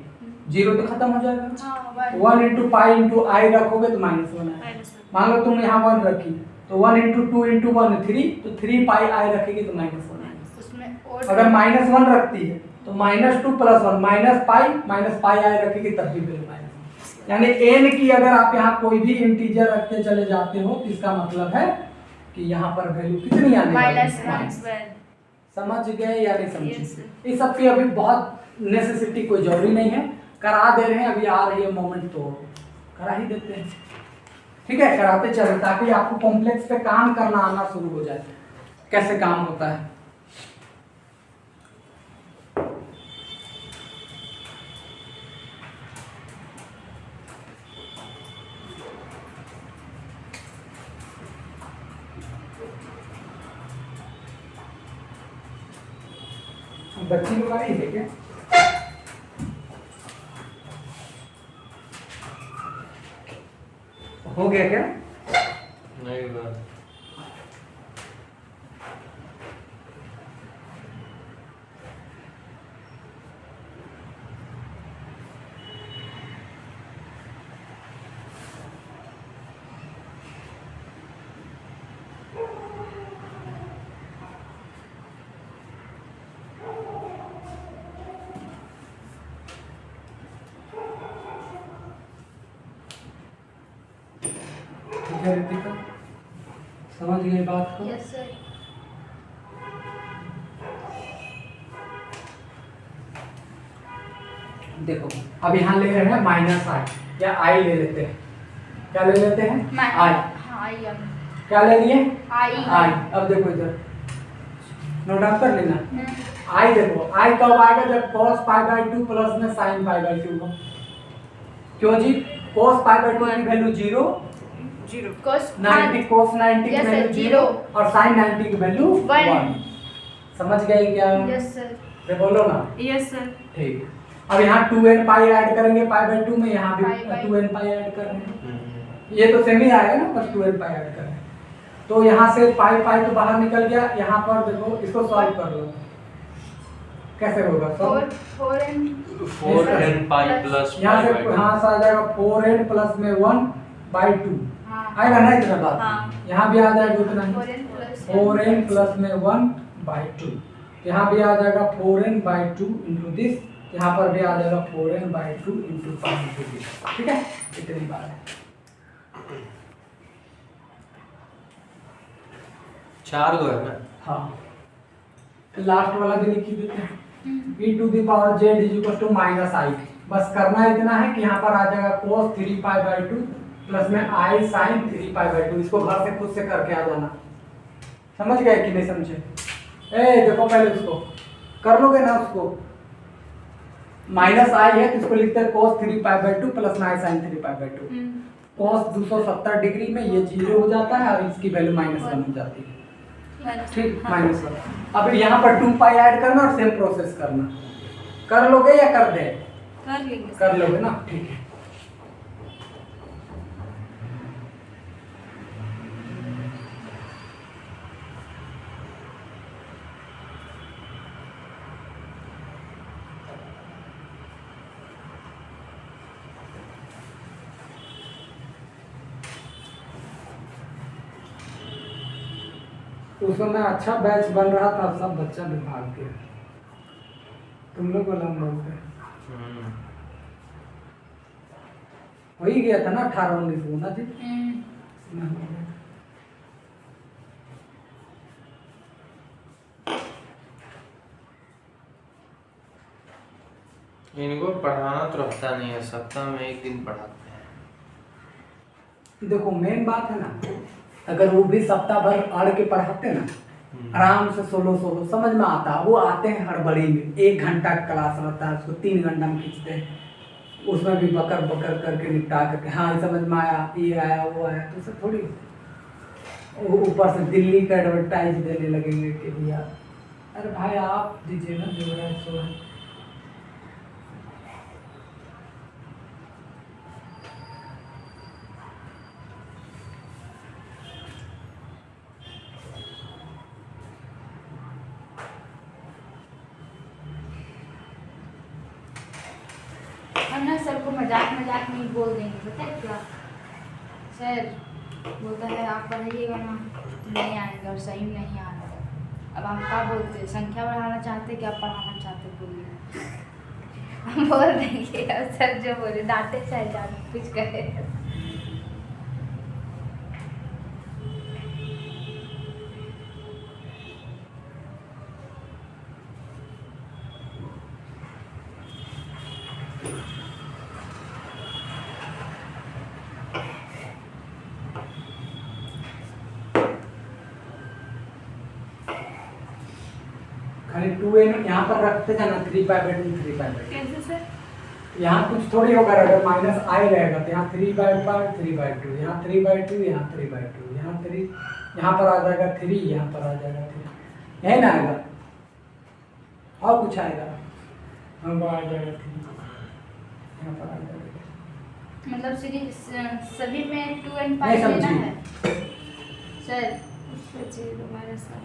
0 तो खत्म हो जाएगा। हाँ, 1 इंटू पाई इंटू आई रखोगे तो -1 आएगा। मान लो तुम यहाँ 1 रखी, तो 1 इंटू 2 इंटू 1 3, तो 3 पाई आई रखेगी तो -1 आएगा। उसमें और अगर -1 रखती है तो -2 प्लस 1 माइनस पाई आई रखेगी तब भी वैल्यू -1। यानी n की अगर आप यहाँ कोई भी इंटीजर रखते चले जाते हो तो इसका मतलब है कि यहाँ पर वैल्यू कितनी आने वाली है? समझ गए या नहीं समझे? Yes, sir. इस सब की अभी बहुत नेसेसिटी कोई जरूरी नहीं है, करा दे रहे हैं, अभी आ रही है मोमेंट तो करा ही देते हैं। ठीक है, कराते चले ताकि आपको कॉम्प्लेक्स पे काम करना आना शुरू हो जाए, कैसे काम होता है। बच्ची लोग आई है क्या? हो गया क्या? नहीं हुआ। है रितिका? समझ गई बात को? Yes sir. देखो अब यहाँ ले रहे हैं माइनस आई या आई ले लेते हैं। क्या ले लेते हैं? आई। हाँ आई अब क्या ले लिए? आई। आई। अब देखो इधर नोट डाउन कर लेना। आई देखो आई कब आएगा? जब cos पाई बाई 2 प्लस में sin पाई बाई 2 हो। क्यों जी? cos पाई बाई 2 की वैल्यू 0, cos 90 cos 90 की Yes, sir, वैल्यू 0 zero। और sin 90 की वैल्यू One। 1। समझ गए क्या? Yes sir. ये बोलो ना। Yes sir. ठीक है। अब यहाँ 2n पाई ऐड करेंगे पाई बाई 2 में, यहाँ भी pi by 2n pi add कर रहे हैं। ये तो सेम ही आएगा ना, बस 2n पाई ऐड कर रहे हैं। तो यहाँ से पाई पाई तो बाहर निकल गया। यहाँ पर देखो इसको सॉल्व कर लो। कैसे होगा सॉल्व? 4n पाई प्लस यहाँ से यहाँ से आ जाएगा 4n प्लस में 1 बाई 2 आएगा ना इतना बात। हाँ। यहाँ भी आ जाएगा उतना ही 4n फोर प्लस में 1 बाई 2। यहाँ भी आ जाएगा 4n बाई 2 इंटू दिस। यहाँ पर भी आ जाएगा 4n by 2 into 5 into this. ठीक है, इतनी बात है। 4 गो है ना? हाँ, लास्ट वाला भी लिख ही देते हैं। e to the power z is equal to minus i. बस करना इतना है कि यहाँ पर आ जाएगा cos 3 पाई बाई 2 प्लस में i sin 3 पाई बाई 2। इसको घर से खुद से करके आ जाना। समझ गए कि नहीं समझे? ए देखो पहले उसको कर लोगे ना, उसको माइनस आई है तो इसको लिखते हैं cos 3 पाई बाई 2 प्लस में i sin 3 pi by 2। cos 270 degree में ये 0 हो जाता है और इसकी वैल्यू -1 हो जाती है। ठीक, -1। अब यहाँ पर 2 पाई ऐड करना और सेम प्रोसेस करना। कर लोगे या कर दे? कर लेंगे। कर लोगे ना, ठीक है। उस समय अच्छा बैच बन रहा था, सब बच्चा भी भाग गया। तुम लोग वाला बोलते हो ही गया था ना 18-19 को ना जी। इनको पढ़ाना तो रहता नहीं है, सप्ताह में 1 दिन पढ़ाते हैं। देखो मेन बात है ना, अगर वो भी सप्ताह भर अड़ के पढ़ाते ना, आराम से सोलो समझ में आता। वो आते हैं हड़बड़ी में, 1 घंटा क्लास रहता है, उसको 3 घंटा में खींचते हैं। उसमें भी बकर बकर करके निपटा करके हाँ समझ में आया, ये आया वो आया, तो सब थोड़ी। ऊपर से दिल्ली का एडवर्टाइज देने लगेंगे कि भैया अरे भाई आप दीजिए ना, जो है सो है। हम ना सर को मजाक मजाक में ही बोल देंगे, पता है क्या सर? बोलता है आप पढ़ाइएगा ना, नहीं आएंगे और सही में नहीं आ रहा। अब हम क्या बोलते हैं? संख्या बढ़ाना चाहते कि आप पढ़ाना चाहते? बोलिए। हम बोल देंगे अब सर जो बोले, डांटे चाहे जान कुछ कहे। खाली 2n यहाँ पर रखते जाना, 3 पाई बाई 2 3 पाई बाई 2। कैसे सर? यहाँ कुछ थोड़ी होगा, अगर माइनस आई रहेगा तो यहाँ 3 बाई 5 3 बाई 2, यहाँ 3 बाई 2, यहाँ 3 बाई 2, यहाँ 3, यहाँ पर आ जाएगा 3, यहाँ पर आ जाएगा 3, यही ना आएगा और कुछ आएगा? यहाँ पर आ जाएगा 3, यहाँ पर आ जाएगा। मतलब सभी में 2n पाई नहीं लेना समझी। है सर?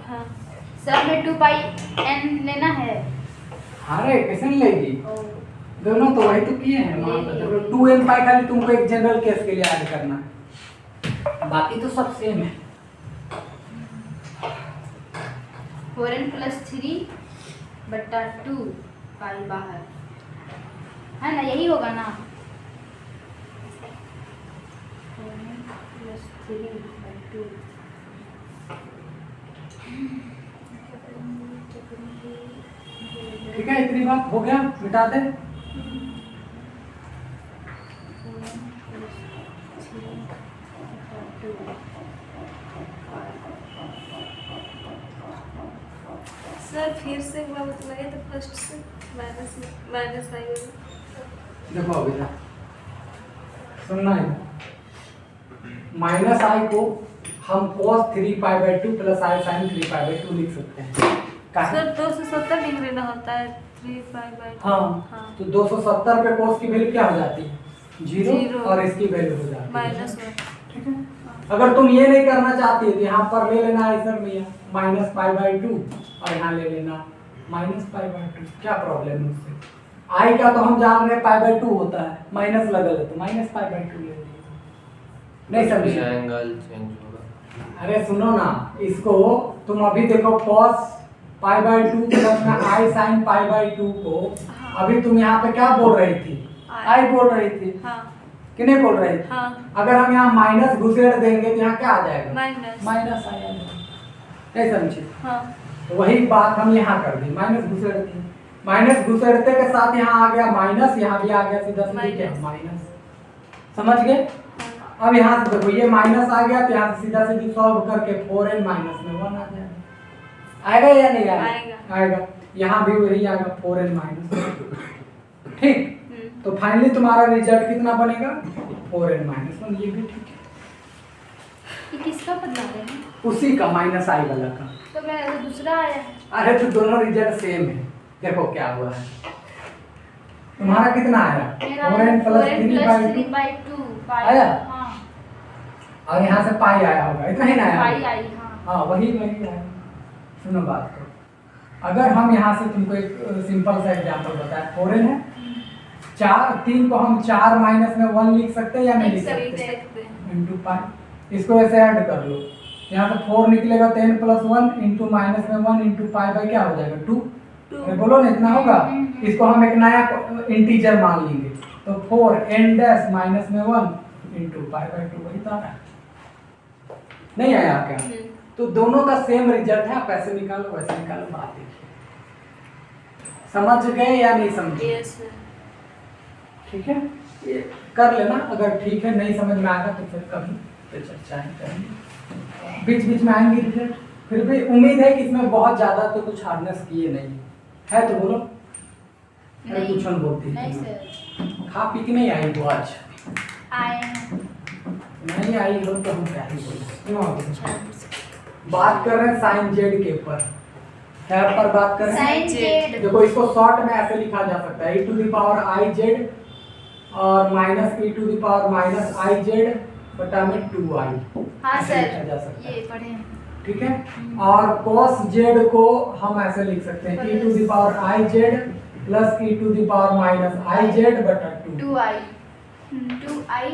हाँ सब में 2 पाई n लेना है। अरे कैसे नहीं लेगी? दोनों तो वही तो किए हैं। ले लिए। 2n पाई खाली तुमको एक जनरल केस के लिए ऐड करना है, बाकी तो सब सेम है। 4n प्लस 3/2 पाई बाहर है ना, यही होगा ना? 4n +3/2 ठीक है, इतनी बात हो गया, मिटा दे। सर फिर से एक बार बताइए तो फर्स्ट से माइनस आएगा। देखो अभी ना सुनना है, माइनस आई को हम cos 3π/2 प्लस आई साइन 3π/2 लिख सकते हैं। काहे? सर 270 डिग्री ना होता है 3π/2। हाँ, तो 270 पे cos की वैल्यू क्या हो जाती है? Zero, zero. और इसकी वैल्यू हो जाती है -1। ठीक है। अगर तुम ये नहीं करना चाहती तो यहाँ पर ले लेना है सर भैया -π/2 और यहाँ ले लेना -π/2। क्या प्रॉब्लम है उससे? आई का तो हम जान रहे π/2 होता है, माइनस लगल है तो -π/2 ले लीजिए। नहीं समझे? एंगल चेंज होगा। अरे सुनो ना, इसको तुम अभी देखो cos π/2 प्लस में आई साइन π/2 को अभी तुम यहाँ पे क्या बोल रही थी? आई बोल रही थी। हाँ कि नहीं बोल रही थी? हाँ अगर हम यहाँ माइनस घुसेड़ देंगे तो यहाँ क्या आ जाएगा? माइनस। माइनस आ जाएगा। नहीं समझे? हाँ तो वही बात हम यहाँ कर दी, माइनस घुसेड़ दी। माइनस घुसेड़ते के साथ यहाँ आ गया माइनस, यहाँ भी आ गया सीधा सीधा क्या? माइनस। समझ गए? अब यहाँ से देखो ये माइनस आ गया तो यहाँ से सीधा सीधी सॉल्व करके 4n माइनस में 1 आ जाएगा। आएगा या नहीं आएगा? आएगा। यहाँ भी वही आएगा 4n माइनस। ठीक, तो फाइनली तुम्हारा रिजल्ट कितना बनेगा? 4n minus 1। ये भी ठीक है। ये किसका बदला रहे हैं? उसी का माइनस आई वाला का। तो मेरा तो दूसरा आया है। अरे तो दोनों रिजल्ट सेम है। देखो क्या हुआ है, तुम्हारा कितना आया? 4n प्लस 3/2 आया? हाँ, और यहाँ से पाई आया होगा, इतना ही ना आया? पाई आई। हाँ हाँ वही आया। सुनो बात को, अगर हम यहाँ से तुमको एक सिंपल सा एग्जांपल बताएं, 4n है, 3 को हम 4 माइनस में 1 लिख सकते हैं या नहीं लिख सकते? Into pi. इसको ऐसे ऐड कर लो, यहाँ से 4 निकलेगा 10 प्लस 1 इंटू माइनस में 1 इंटू पाई बाई क्या हो जाएगा? 2। बोलो ना इतना होगा। इसको हम एक नया इंटीजर मान लेंगे तो 4n डैश माइनस में 1 इंटू पाई बाई 2। वही तो आ रहा है, नहीं आया क्या? तो दोनों का सेम रिजल्ट है, आप ऐसे निकालो वैसे निकालो, बात देखिए। समझ गए या नहीं समझे? Yes sir. ठीक है, ये कर लेना। अगर ठीक है नहीं समझ में आएगा तो फिर कभी तो चर्चा ही करेंगे, बीच बीच में आएंगे रिजल्ट। फिर भी उम्मीद है कि इसमें बहुत ज़्यादा तो कुछ हार्डनेस किए नहीं है, तो बोलो। अरे नहीं। कुछ हम बोलती नहीं थी, सर, खा पी के नहीं आई वो आज? आए हैं। नहीं आई हो तो हम क्या ही बोले। क्यों आगे? अच्छा, बात कर रहे हैं साइन जेड के ऊपर, क्या पर बात कर रहे हैं? Sine z. देखो इसको शॉर्ट में ऐसे लिखा जा सकता है e⁻i(z) और माइनस e⁻i(z) बटा में 2i। हाँ ऐसे सर, लिखा जा सकता है। ये पढ़े हैं। ठीक है, और cos z को हम ऐसे लिख सकते हैं e⁻i(z) प्लस e⁻i(z) बटा 2। 2i। 2i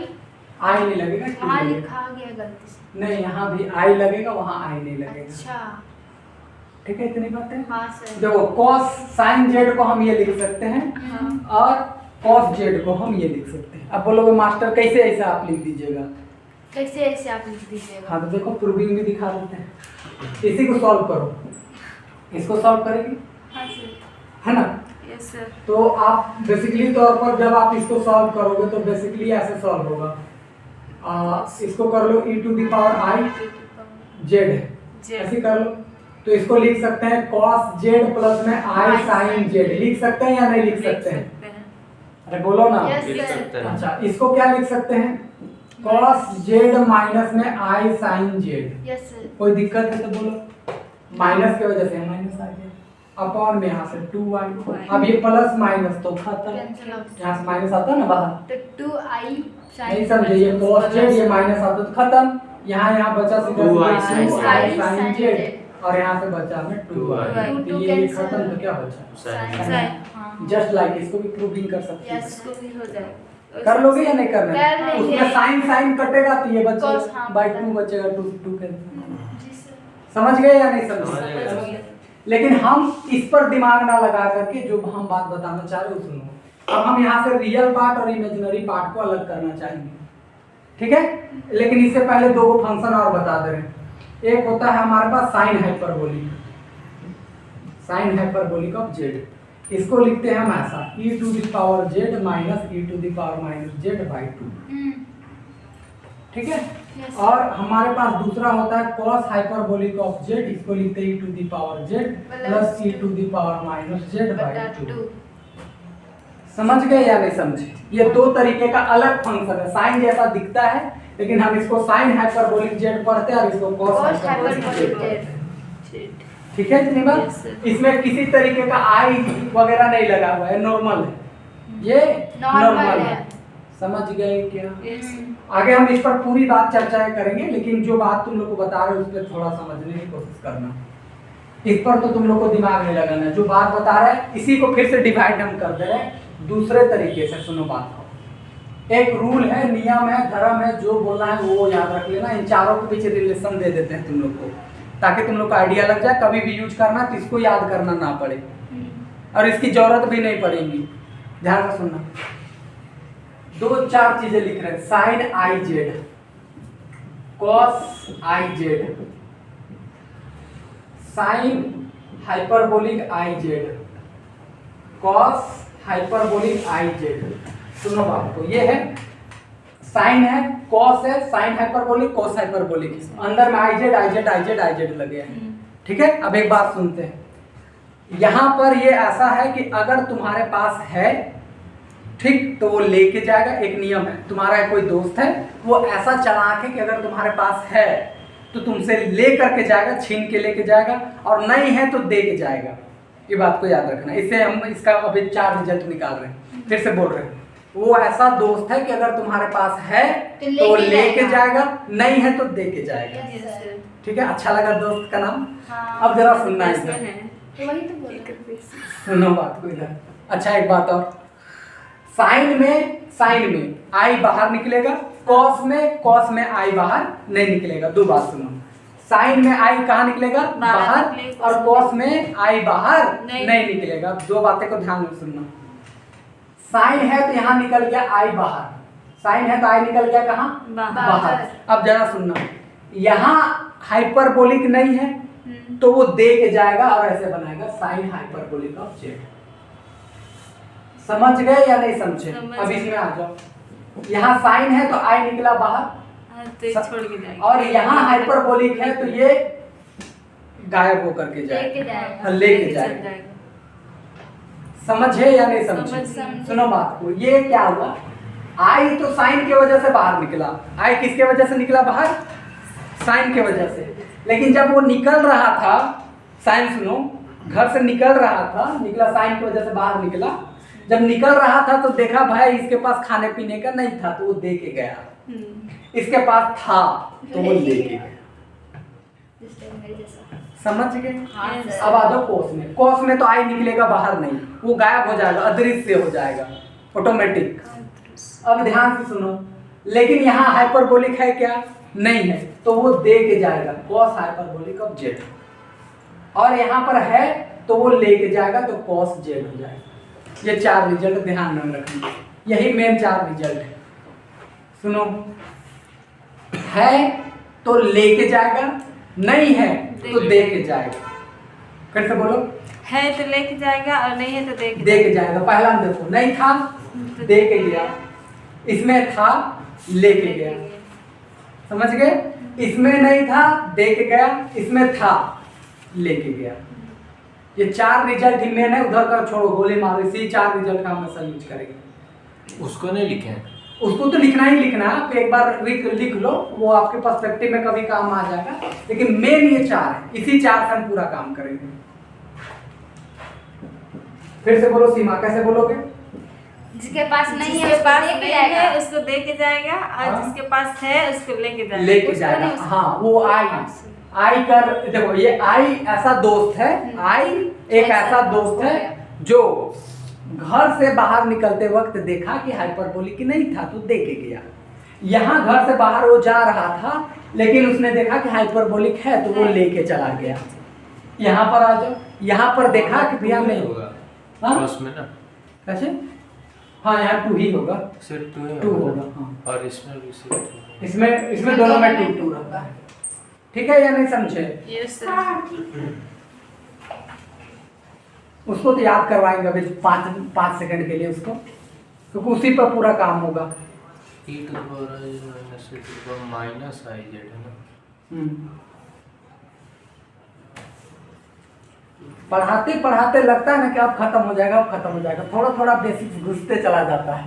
आई नहीं लगेगा, two वहाँ लगेगा। लिखा गया गलती से। नहीं, यहाँ भी आई लगेगा, वहाँ आई नहीं लगेगा। अच्छा, ठीक है, इतनी बात है। हाँ सर। देखो cos sin z को हम ये लिख सकते हैं हाँ। और cos z को हम ये लिख सकते हैं। अब बोलोगे मास्टर कैसे ऐसा आप लिख दीजिएगा? कैसे ऐसे आप लिख दीजिएगा? हाँ तो देखो प्रूविंग भी दिखा देते हैं। इसी को सॉल्व करो, इसको सॉल्व करेगी, हाँ सर। है ना? Yes sir. तो आप बेसिकली तौर पर जब आप इसको सॉल्व करोगे तो बेसिकली ऐसे सॉल्व होगा। इसको कर लो e⁻i(z) ऐसे कर लो, तो इसको लिख सकते हैं cos z प्लस में i sin z। लिख सकते हैं या नहीं लिख सकते हैं? अरे बोलो ना। Yes, लिख sir. सकते हैं। अच्छा, इसको क्या लिख सकते हैं? cos z माइनस में i sin z। Yes sir. कोई दिक्कत है तो बोलो। माइनस की वजह से माइनस आ गया, अपॉन में यहाँ से 2i। अब ये प्लस माइनस तो खत्म, कैंसिल आउट। यहाँ से माइनस आता है ना बाहर। तो 2i नहीं समझे? ये cos z ये माइनस आता तो खत्म, यहाँ बचा सीधा 2i sin sin z z। और यहाँ से बचा में 2i। तो ये खत्म तो क्या बचा? हाँ। जस्ट लाइक इसको भी प्रूविंग कर सकते हैं। यस, इसको भी हो जाएगा। कर लोगे या नहीं करना? कर लेंगे। उसमें साइन साइन कटेगा तो ये Cos, बचेगा हाँ, बाय पता 2 है। बचेगा, 2 के। जी सर। समझ गए या नहीं समझ समझ गए। गए? लेकिन हम इस पर दिमाग ना लगा करके जो हम बात बताना चाह रहे हो सुनो। अब हम यहाँ से रियल पार्ट और इमेजिनरी पार्ट को अलग करना चाहेंगे। ठीक है, लेकिन इससे पहले दो फंक्शन और बता दे रहे हैं। एक होता है हमारे पास sine hyperbolic, sine hyperbolic of z, इसको लिखते हैं हम ऐसा e to the power z minus e to the power minus z by 2, ठीक है। Yes. और हमारे पास दूसरा होता है cos हाइपरबोलिक ऑफ z, इसको लिखते हैं e to the power z plus e to the power minus z by 2। समझ गए या नहीं समझे? ये दो तरीके का अलग फंक्शन है, साइन जैसा दिखता है लेकिन हम इसको साइन हाइपरबोलिक z पढ़ते हैं और इसको cos हाइपरबोलिक z पढ़ते हैं। ठीक है इतनी बात? Yes, sir. इसमें किसी तरीके का आई वगैरह नहीं लगा हुआ है, नॉर्मल है, ये नॉर्मल है। समझ गए क्या? आगे हम इस पर पूरी बात चर्चा करेंगे, लेकिन जो बात तुम लोग को बता रहे हो उस पर थोड़ा समझने की कोशिश करना। इस पर तो तुम लोग को दिमाग नहीं लगाना, जो बात बता रहे हैं इसी को फिर से डिवाइड हम कर दे रहे हैं दूसरे तरीके से। सुनो बात को, एक रूल है, नियम है, धर्म है, जो बोलना है वो याद रख लेना। इन चारों के पीछे रिलेशन दे देते हैं तुम लोग को, ताकि तुम लोग को आइडिया लग जाए, कभी भी यूज करना तो इसको याद करना ना पड़े और इसकी जरूरत भी नहीं पड़ेगी। ध्यान से सुनना, दो चार चीजें लिख रहे हैं, sine i z, cos i z, sine hyperbolic i z, cos hyperbolic i z. सुनो बात को, ये है साइन है, कॉस है, साइन हाइपरबोलिक, कॉस हाइपरबोलिक, अंदर में I Z I Z I Z I Z लगे हैं। ठीक है, अब एक बात सुनते हैं, यहां पर ये ऐसा है कि अगर तुम्हारे पास है ठीक तो वो लेके जाएगा। एक नियम है, तुम्हारा कोई दोस्त है वो ऐसा चालाक है कि अगर तुम्हारे पास है तो तुमसे ले करके जाएगा, छीन के लेके जाएगा, और नहीं है तो दे के जाएगा। ये बात को याद रखना। इससे हम इसका अभी 4 रिजल्ट निकाल रहे हैं, फिर से बोल रहे हैं, वो ऐसा दोस्त है कि अगर तुम्हारे पास है तो लेके जाएगा, नहीं है तो दे के जाएगा। ठीक है, अच्छा लगा दोस्त का नाम? हाँ। अब जरा सुनना इधर, तो वही तो बोल रहे। सुनो बात को इधर। अच्छा एक बात और, साइन में आई बाहर निकलेगा, कॉस में आई बाहर नहीं निकलेगा। दो बात सुनो, साइन में आई कहाँ निकलेगा? बाहर, और कॉस में आई बाहर नहीं निकलेगा। दो बातें को ध्यान में सुनना, साइन है तो यहाँ निकल गया आई बाहर, साइन है तो आई निकल गया कहाँ? बाहर। अब जरा सुनना, यहाँ हाइपरबोलिक नहीं है तो वो दे के जाएगा और ऐसे बनाएगा साइन हाइपरबोलिक ऑफ जेड। समझ गए या नहीं समझे? अब इसमें आ जाओ, यहाँ साइन है तो आई निकला बाहर, छोड़ के जाएगा, और यहाँ हाइपरबोलिक है तो ये गायब होकर के जाएगा, लेके जाएगा। समझे या नहीं समझे? सुनो बात को, ये क्या हुआ, आई तो साइन की वजह से बाहर निकला, आई किसके वजह से निकला बाहर? साइन की वजह से। लेकिन जब वो निकल रहा था, साइन सुनो, घर से निकल रहा था, निकला साइन की वजह से बाहर निकला, जब निकल रहा था तो देखा भाई इसके पास खाने पीने का नहीं था तो वो दे के गया, इसके पास था तो वो ले के गया। समझ गए? अब आ जाओ कोस में। कोस में तो आई निकलेगा बाहर नहीं, वो गायब हो जाएगा, अदृश्य हो जाएगा ऑटोमेटिक। अब ध्यान से सुनो, लेकिन यहाँ हाइपरबोलिक है क्या? नहीं है, तो वो दे के जाएगा कॉस हाइपरबोलिक ऑफ जेड, और यहाँ पर है तो वो लेके जाएगा तो कॉस जेड हो जाएगा। ये 4 रिजल्ट ध्यान में रखना, यही मेन 4 रिजल्ट है। सुनो, है तो लेके जाएगा, नहीं है तो दे के जाएगा। फिर से बोलो, है तो लेके जाएगा और नहीं है तो दे के जाएगा। पहला हम देखो, नहीं था दे के गया, इसमें था लेके गया। समझ गए? इसमें नहीं था दे के गया, इसमें था लेके गया। ये 4 रिजल्ट ही मेन है, उधर का छोड़ो, गोली मारो, इसी 4 रिजल्ट का हमेशा यूज करेंगे। उसको नहीं लिखे हैं, उसको तो लिखना ही लिखना है, आप एक बार लिख लो, वो आपके पर्सपेक्टिव में कभी काम आ जाएगा, लेकिन मेन ये 4 है, इसी 4 से हम पूरा काम करेंगे। फिर से बोलो सीमा, कैसे बोलोगे? जिसके पास नहीं है जिसके पास उसको दे के नहीं जाएगा, है उसको दे के जाएगा, और जिसके पास है उसको लेके जाएगा। लेके जाएगा, हाँ। वो आई कर, देखो ये आई ऐसा दोस्त है, आई एक ऐसा दोस्त है जो घर से बाहर निकलते वक्त देखा कि हाइपरबोलिक नहीं था तो दे के गया। यहाँ घर से बाहर वो जा रहा था लेकिन उसने देखा कि हाइपरबोलिक है तो वो लेके चला गया। यहाँ पर आ जाओ, यहाँ पर देखा कि भैया नहीं, होगा हाँ? उसमें ना कैसे हाँ यहाँ 2 ही होगा, सिर्फ 2 ही 2 होगा। होगा हाँ। और इसमें भी सिर्फ 2 होगा। इसमें दोनों में 2 रहता है। ठीक है या नहीं समझे? Yes sir. उसको तो याद करवाएंगे अभी 5 सेकंड के लिए उसको, क्योंकि उसी पर पूरा काम होगा। e to the power i minus e to the power minus i z है ना। पढ़ाते पढ़ाते लगता है ना कि अब खत्म हो जाएगा, अब खत्म हो जाएगा, थोड़ा थोड़ा बेसिक्स घुसते चला जाता है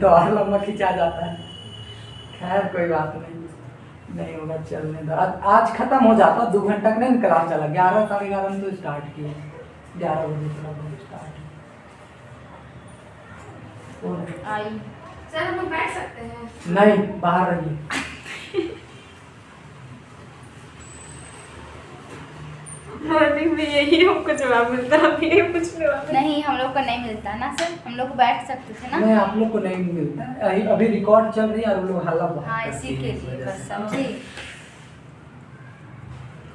तो और लंबा खिंचा जाता है। खैर कोई बात नहीं होगा, चलने दो। आज खत्म हो जाता, 2 घंटा का नहीं क्लास चला, 11 साढ़े 11 में तो स्टार्ट किया, 11 बजे चला स्टार्ट। आई सर हम लोग बैठ सकते हैं? नहीं, बाहर रहिए। मॉर्निंग में यही हमको जवाब मिलता है, अभी ये पूछने वाले नहीं, हम लोग को नहीं मिलता ना सर, हम लोग बैठ सकते थे ना। नहीं आप लोग को नहीं मिलता है, अभी रिकॉर्ड चल रही है और लोग हल्ला बहुत हाँ करते इसी हैं के इस लिए वजह बस से। समझी।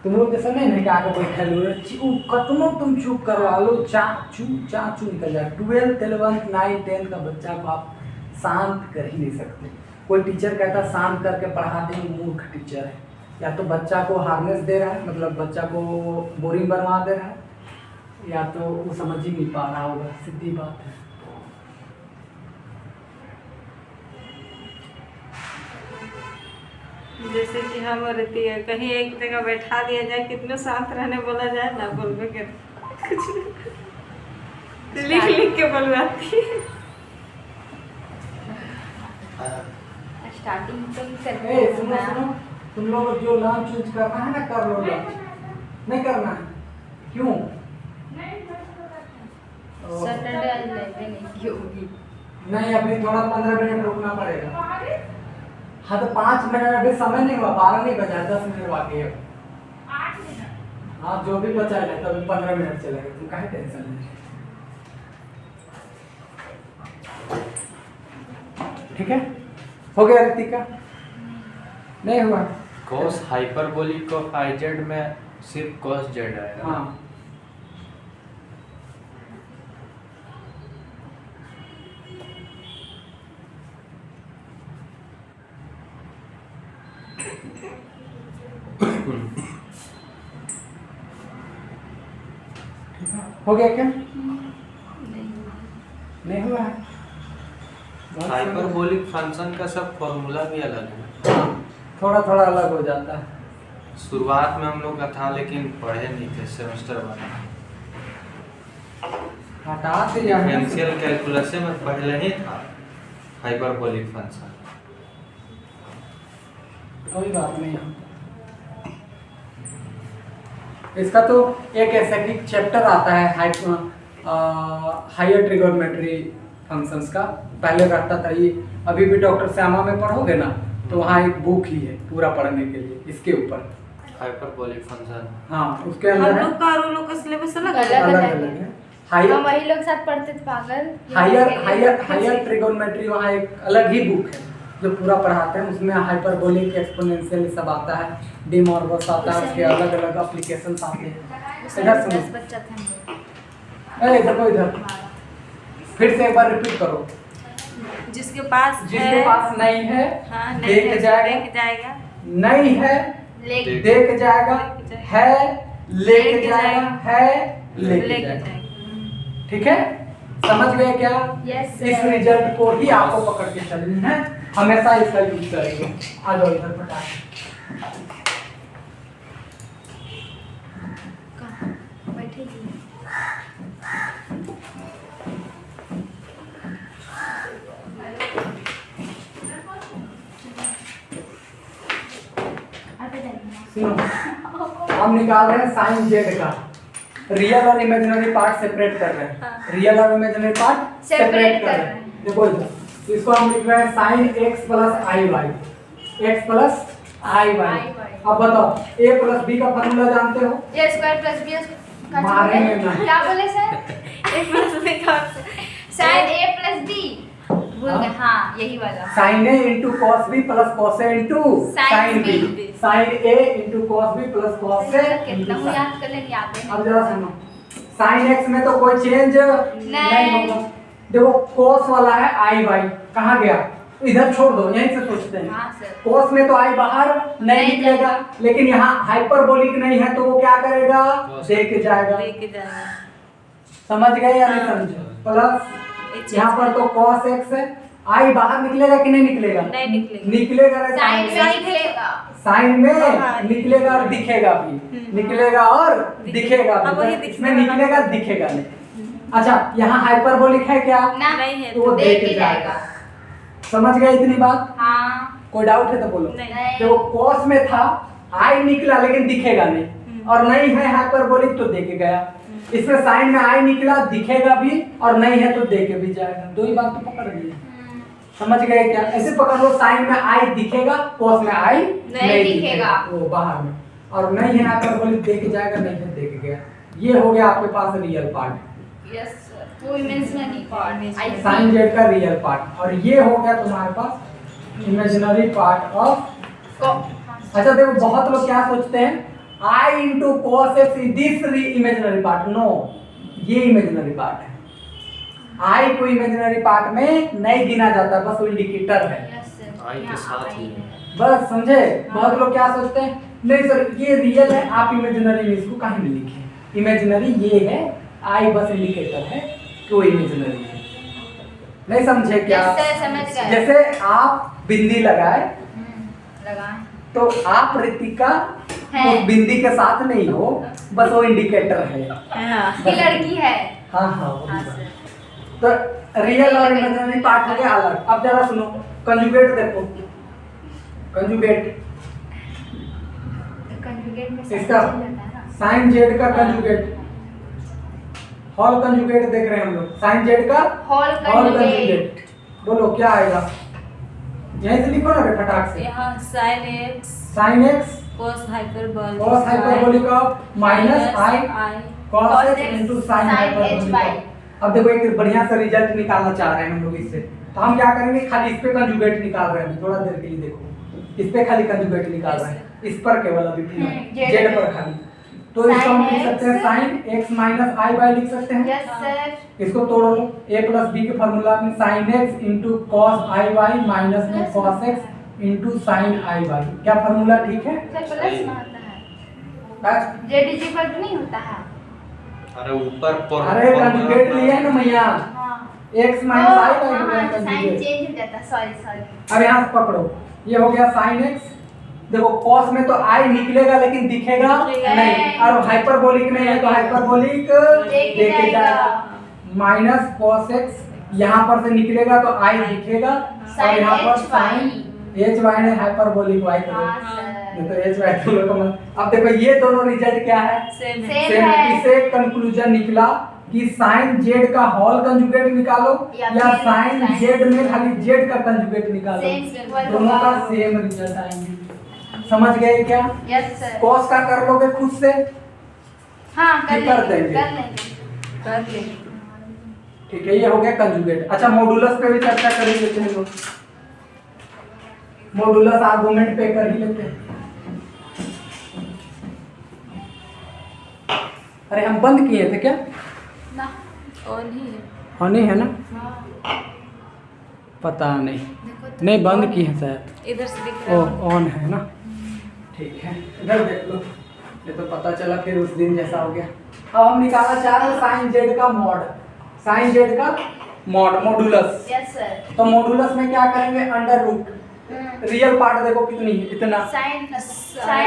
तुम लोग जैसा नहीं है कि आगे बैठे लो, कतनो तुम चुप करवा लो, चाचू निकल जाए। 12th 11th 9th 10th का बच्चा को आप शांत कर ही नहीं सकते। कोई टीचर कहता शांत करके पढ़ा देंगे, मूर्ख टीचर है। या तो बच्चा को हार्नेस दे रहा है, मतलब बच्चा को बोरिंग बनवा दे रहा है, या तो वो समझ ही नहीं पा रहा होगा, सीधी बात है। जैसे कि हम रहती है, कहीं एक जगह बैठा दिया जाए, कितना शांत रहने बोला जाए ना, बोलबे के लिख के बोलवाती है। स्टार्टिंग तो ही करते ए हैं सुनो ना। सुनो, तुम लोग जो लंच चूज करना है ना, कर लो लंच। नहीं करना है क्यों? सैटरडे आज लाइब्रेरी नहीं की होगी। नहीं, अभी थोड़ा 15 मिनट रुकना पड़ेगा। हाँ तो 5 मिनट, अभी समय नहीं हुआ, 12 नहीं बजा, 10 मिनट बाकी है। हाँ जो भी बचा है तो अभी 15 मिनट चलेगा, तुम काहे टेंशन ले। ठीक है, हो गया रितिका? नहीं हुआ? cos hyperbolic of i z में सिर्फ cos z आएगा। हाँ हो गया क्या? नहीं हुआ है? हाइपरबोलिक फंक्शन का सब फॉर्मूला भी अलग है। हाँ, थोड़ा थोड़ा अलग हो जाता है। शुरुआत में हम लोग का था, लेकिन पढ़े नहीं थे सेमेस्टर 1 हटा दिया है। डिफरेंशियल कैलकुलस में पहले ही था हाइपरबोलिक फंक्शन। कोई बात नहीं है। इसका तो एक ऐसा कि चैप्टर आता है हायर ट्रिगोनोमेट्री फंक्शंस का, पहले रहता था ये। अभी भी डॉक्टर श्यामा में पढ़ोगे ना तो वहाँ एक बुक ही है पूरा पढ़ने के लिए इसके ऊपर, हाइपरबोलिक फंक्शन। हाँ उसके हम अंदर है, लोग का और उन लोग का सिलेबस अलग अलग है। अलग अलग है। हायर हम वही लोग साथ पढ़ते थे पागल। हायर ट्रिगोनोमेट्री वहाँ एक अलग ही बुक है जो पूरा पढ़ाते हैं। उसमें हाइपरबोलिक, एक्सपोनेंशियल सब आता है, डी मॉर्गस आता है, उसके अलग अलग एप्लीकेशंस आते हैं। इधर सुनो, 10 बच्चा था हम लोग। इधर को, इधर फिर से एक बार रिपीट करो। जिसके पास जिसके पास नहीं है हाँ, नहीं देख है, जाएगा, देख जाएगा, नहीं है लेके देख जाएगा, है लेके जाएगा, है लेके लेके जाएगा। जाएगा। ठीक है, समझ गए क्या? Yes, इस sir. रिजल्ट को ही आपको पकड़ के चलना है, हमेशा इसका यूज करेंगे। आ जाओ इधर फटाफट। कहाँ? बैठेगी। आगे जाइए। सुनो, हम निकाल रहे हैं साइन जेड का, रियल और इमेजिनरी पार्ट सेपरेट कर रहे हैं। रियल और इमेजिनरी पार्ट सेपरेट कर रहे हैं। देखो इधर इसको हम लिख रहे हैं sine x plus i Y, x plus i Y. अब बताओ a प्लस b का फॉर्मूला जानते हो? ये स्क्वायर प्लस बी मारे में ना। क्या बोले सर? एक प्लस बी का शायद ए प्लस बी भूल गए। हाँ यही वाला। Sine a into cos b plus cos a into Sin sine B। b, sine a into cos b plus cos a कितना इंटू हूँ याद कर लेंगे, याद है अब जरा सुनो, साइन x में तो कोई चेंज नहीं होगा, देखो cos वाला है आई वाई, कहाँ गया? इधर छोड़ दो, यहीं से सोचते हैं। हाँ सर। cos में तो आई बाहर नहीं नहीं निकलेगा, लेकिन यहाँ हाइपरबोलिक नहीं है तो वो क्या करेगा? दे के जाएगा। लेके जाएगा। समझ गए या नहीं समझे? प्लस यहाँ पर तो cos x है, आई बाहर निकलेगा कि नहीं निकलेगा? नहीं निकलेगा। निकलेगा साइन में निकलेगा। साइन में निकलेगा और दिखेगा भी, निकलेगा और दिखेगा हाँ, वही भी। दिखने इसमें वाला। निकलेगा दिखेगा नहीं। अच्छा, यहाँ हाइपरबोलिक है क्या? ना नहीं है तो वो दे दे के के जाएगा। जाएगा। समझ गए इतनी बात? हाँ। कोई डाउट है तो बोलो। नहीं। जो cos में था आई निकला लेकिन दिखेगा नहीं, और नहीं है हाइपरबोलिक तो दे के गया। इसमें साइन में आई निकला, दिखेगा भी, और नहीं है तो दे के भी जाएगा। दो ही बात तो पकड़ लिए। समझ गए क्या? ऐसे पकड़ लो, साइन में आई दिखेगा, cos में आई नहीं दिखेगा। वो बाहर में, और नहीं है हाइपरबोलिक दे के जाएगा, नहीं है दे के गया। ये हो गया आपके पास रियल पार्ट, यस सर, वो इमेजिनरी पार्ट। साइन जेड का रियल पार्ट, और ये हो गया तुम्हारे पास इमेजिनरी पार्ट ऑफ। अच्छा देखो, बहुत लोग क्या सोचते हैं, i into cos x this imaginary part. No, ये इमेजिनरी पार्ट है। आई को इमेजिनरी पार्ट में नहीं गिना जाता, बस वो इंडिकेटर है। आई के साथ ही है। बस समझे? बहुत लोग क्या सोचते हैं, नहीं सर ये रियल है, आप इमेजिनरी में इसको कहीं नहीं लिखे। इमेजिनरी ये है, आई बस इंडिकेटर है कि वो इमेजिनरी है। नहीं समझे क्या? Yes, sir, समझ गए। जैसे आप बिंदी लगाए लगाएं। तो आप रितिका है। उस बिंदी के साथ नहीं हो, बस वो इंडिकेटर है। हाँ। ये लड़की है। हाँ हाँ वो हाँ भी बात। सर। तो रियल और इमेजिनरी पार्ट हो गया अलग। अब जरा सुनो, कंजुगेट देखो, कंजुगेट कंजुगेट में इसका साइन चेंज होता है ना। साइन जेड का कंजुगेट, हॉल कंजुगेट देख रहे हैं हम लोग। साइन जेड का हॉल हॉल कंजुगेट। कंजुगेट, बोलो क्या आएगा? यहीं से लिखो ना रे फटाक से। यहाँ sin x sine x cos hyperbolic cos hyperbolic of minus I cos cos x x into sine sin hyperbolic hy। Of. अब देखो एक बढ़िया सा रिजल्ट निकालना चाह रहे हैं हम लोग इससे, तो हम क्या करेंगे, खाली इस पे कंजुगेट निकाल रहे हैं। थोड़ा देर के लिए देखो, इस पे खाली कंजुगेट निकाल रहे हैं, इस पर केवल अभी जेड पर खाली। तो इसको हम लिख सकते हैं sine x minus i by लिख सकते हैं। Yes sir. इसको तोड़ो लो, a प्लस बी के फार्मूला में sine x into cos i y minus में cos x into sine i y. क्या फार्मूला ठीक है? सर प्लस में होता है, बस। जेड इज इक्वल टू नहीं होता है। अरे ऊपर पर अरे कंजुगेट लिया है ना मैया, हाँ। x माइनस आई बाई हो गया हाँ, साइन कंजुगेट। चेंज हो जाता है, सॉरी सॉरी। अब यहाँ से पकड़ो, ये हो गया साइन x। देखो cos में तो आई निकलेगा लेकिन दिखेगा नहीं, और हाइपरबोलिक में है तो हाइपरबोलिक देके जाएगा। माइनस cos x यहाँ पर से निकलेगा तो आई दिखेगा, और यहाँ पर साइन एच वाई ने हाइपरबोलिक वाई करो। हाँ सर। नहीं तो एच वाई दोनों का मतलब। अब देखो ये दोनों रिजल्ट क्या है? Same Same same. है। इससे कंक्लूजन निकला कि साइन जेड का हॉल कंजुगेट निकालो या या फिर साइन sin जेड में खाली जेड का कंजुगेट निकालो, Same equal दोनों का होगा। सेम रिजल्ट आएंगे। समझ गए क्या? Yes sir. कॉस का कर लोगे खुद से? हाँ कर कि कर लेंगे, देंगे? कर लेंगे। कर लेंगे। ठीक है, ये हो गया कंजुगेट। अच्छा मॉडुलस पे भी चर्चा कर ही लेते हैं लोग। मॉडुलस आर्गुमेंट पे कर ही लेते हैं। अरे हम बंद किए थे क्या? ना। ऑन ही है। हाँ नहीं है ना, हाँ। पता नहीं, देखो तो नहीं बंद किए हैं शायद। इधर से दिख ओ रहा है। ऑन है ना, ठीक है। इधर देख लो, ये तो पता चला फिर उस दिन जैसा हो गया। अब हम निकालना चाह रहे हैं साइन जेड का मॉड, साइन जेड का मॉड, मॉडुलस। Yes sir. तो मॉडुलस में क्या करेंगे, अंडर रूट। रियल पार्ट देखो कितनी है, इतना साइन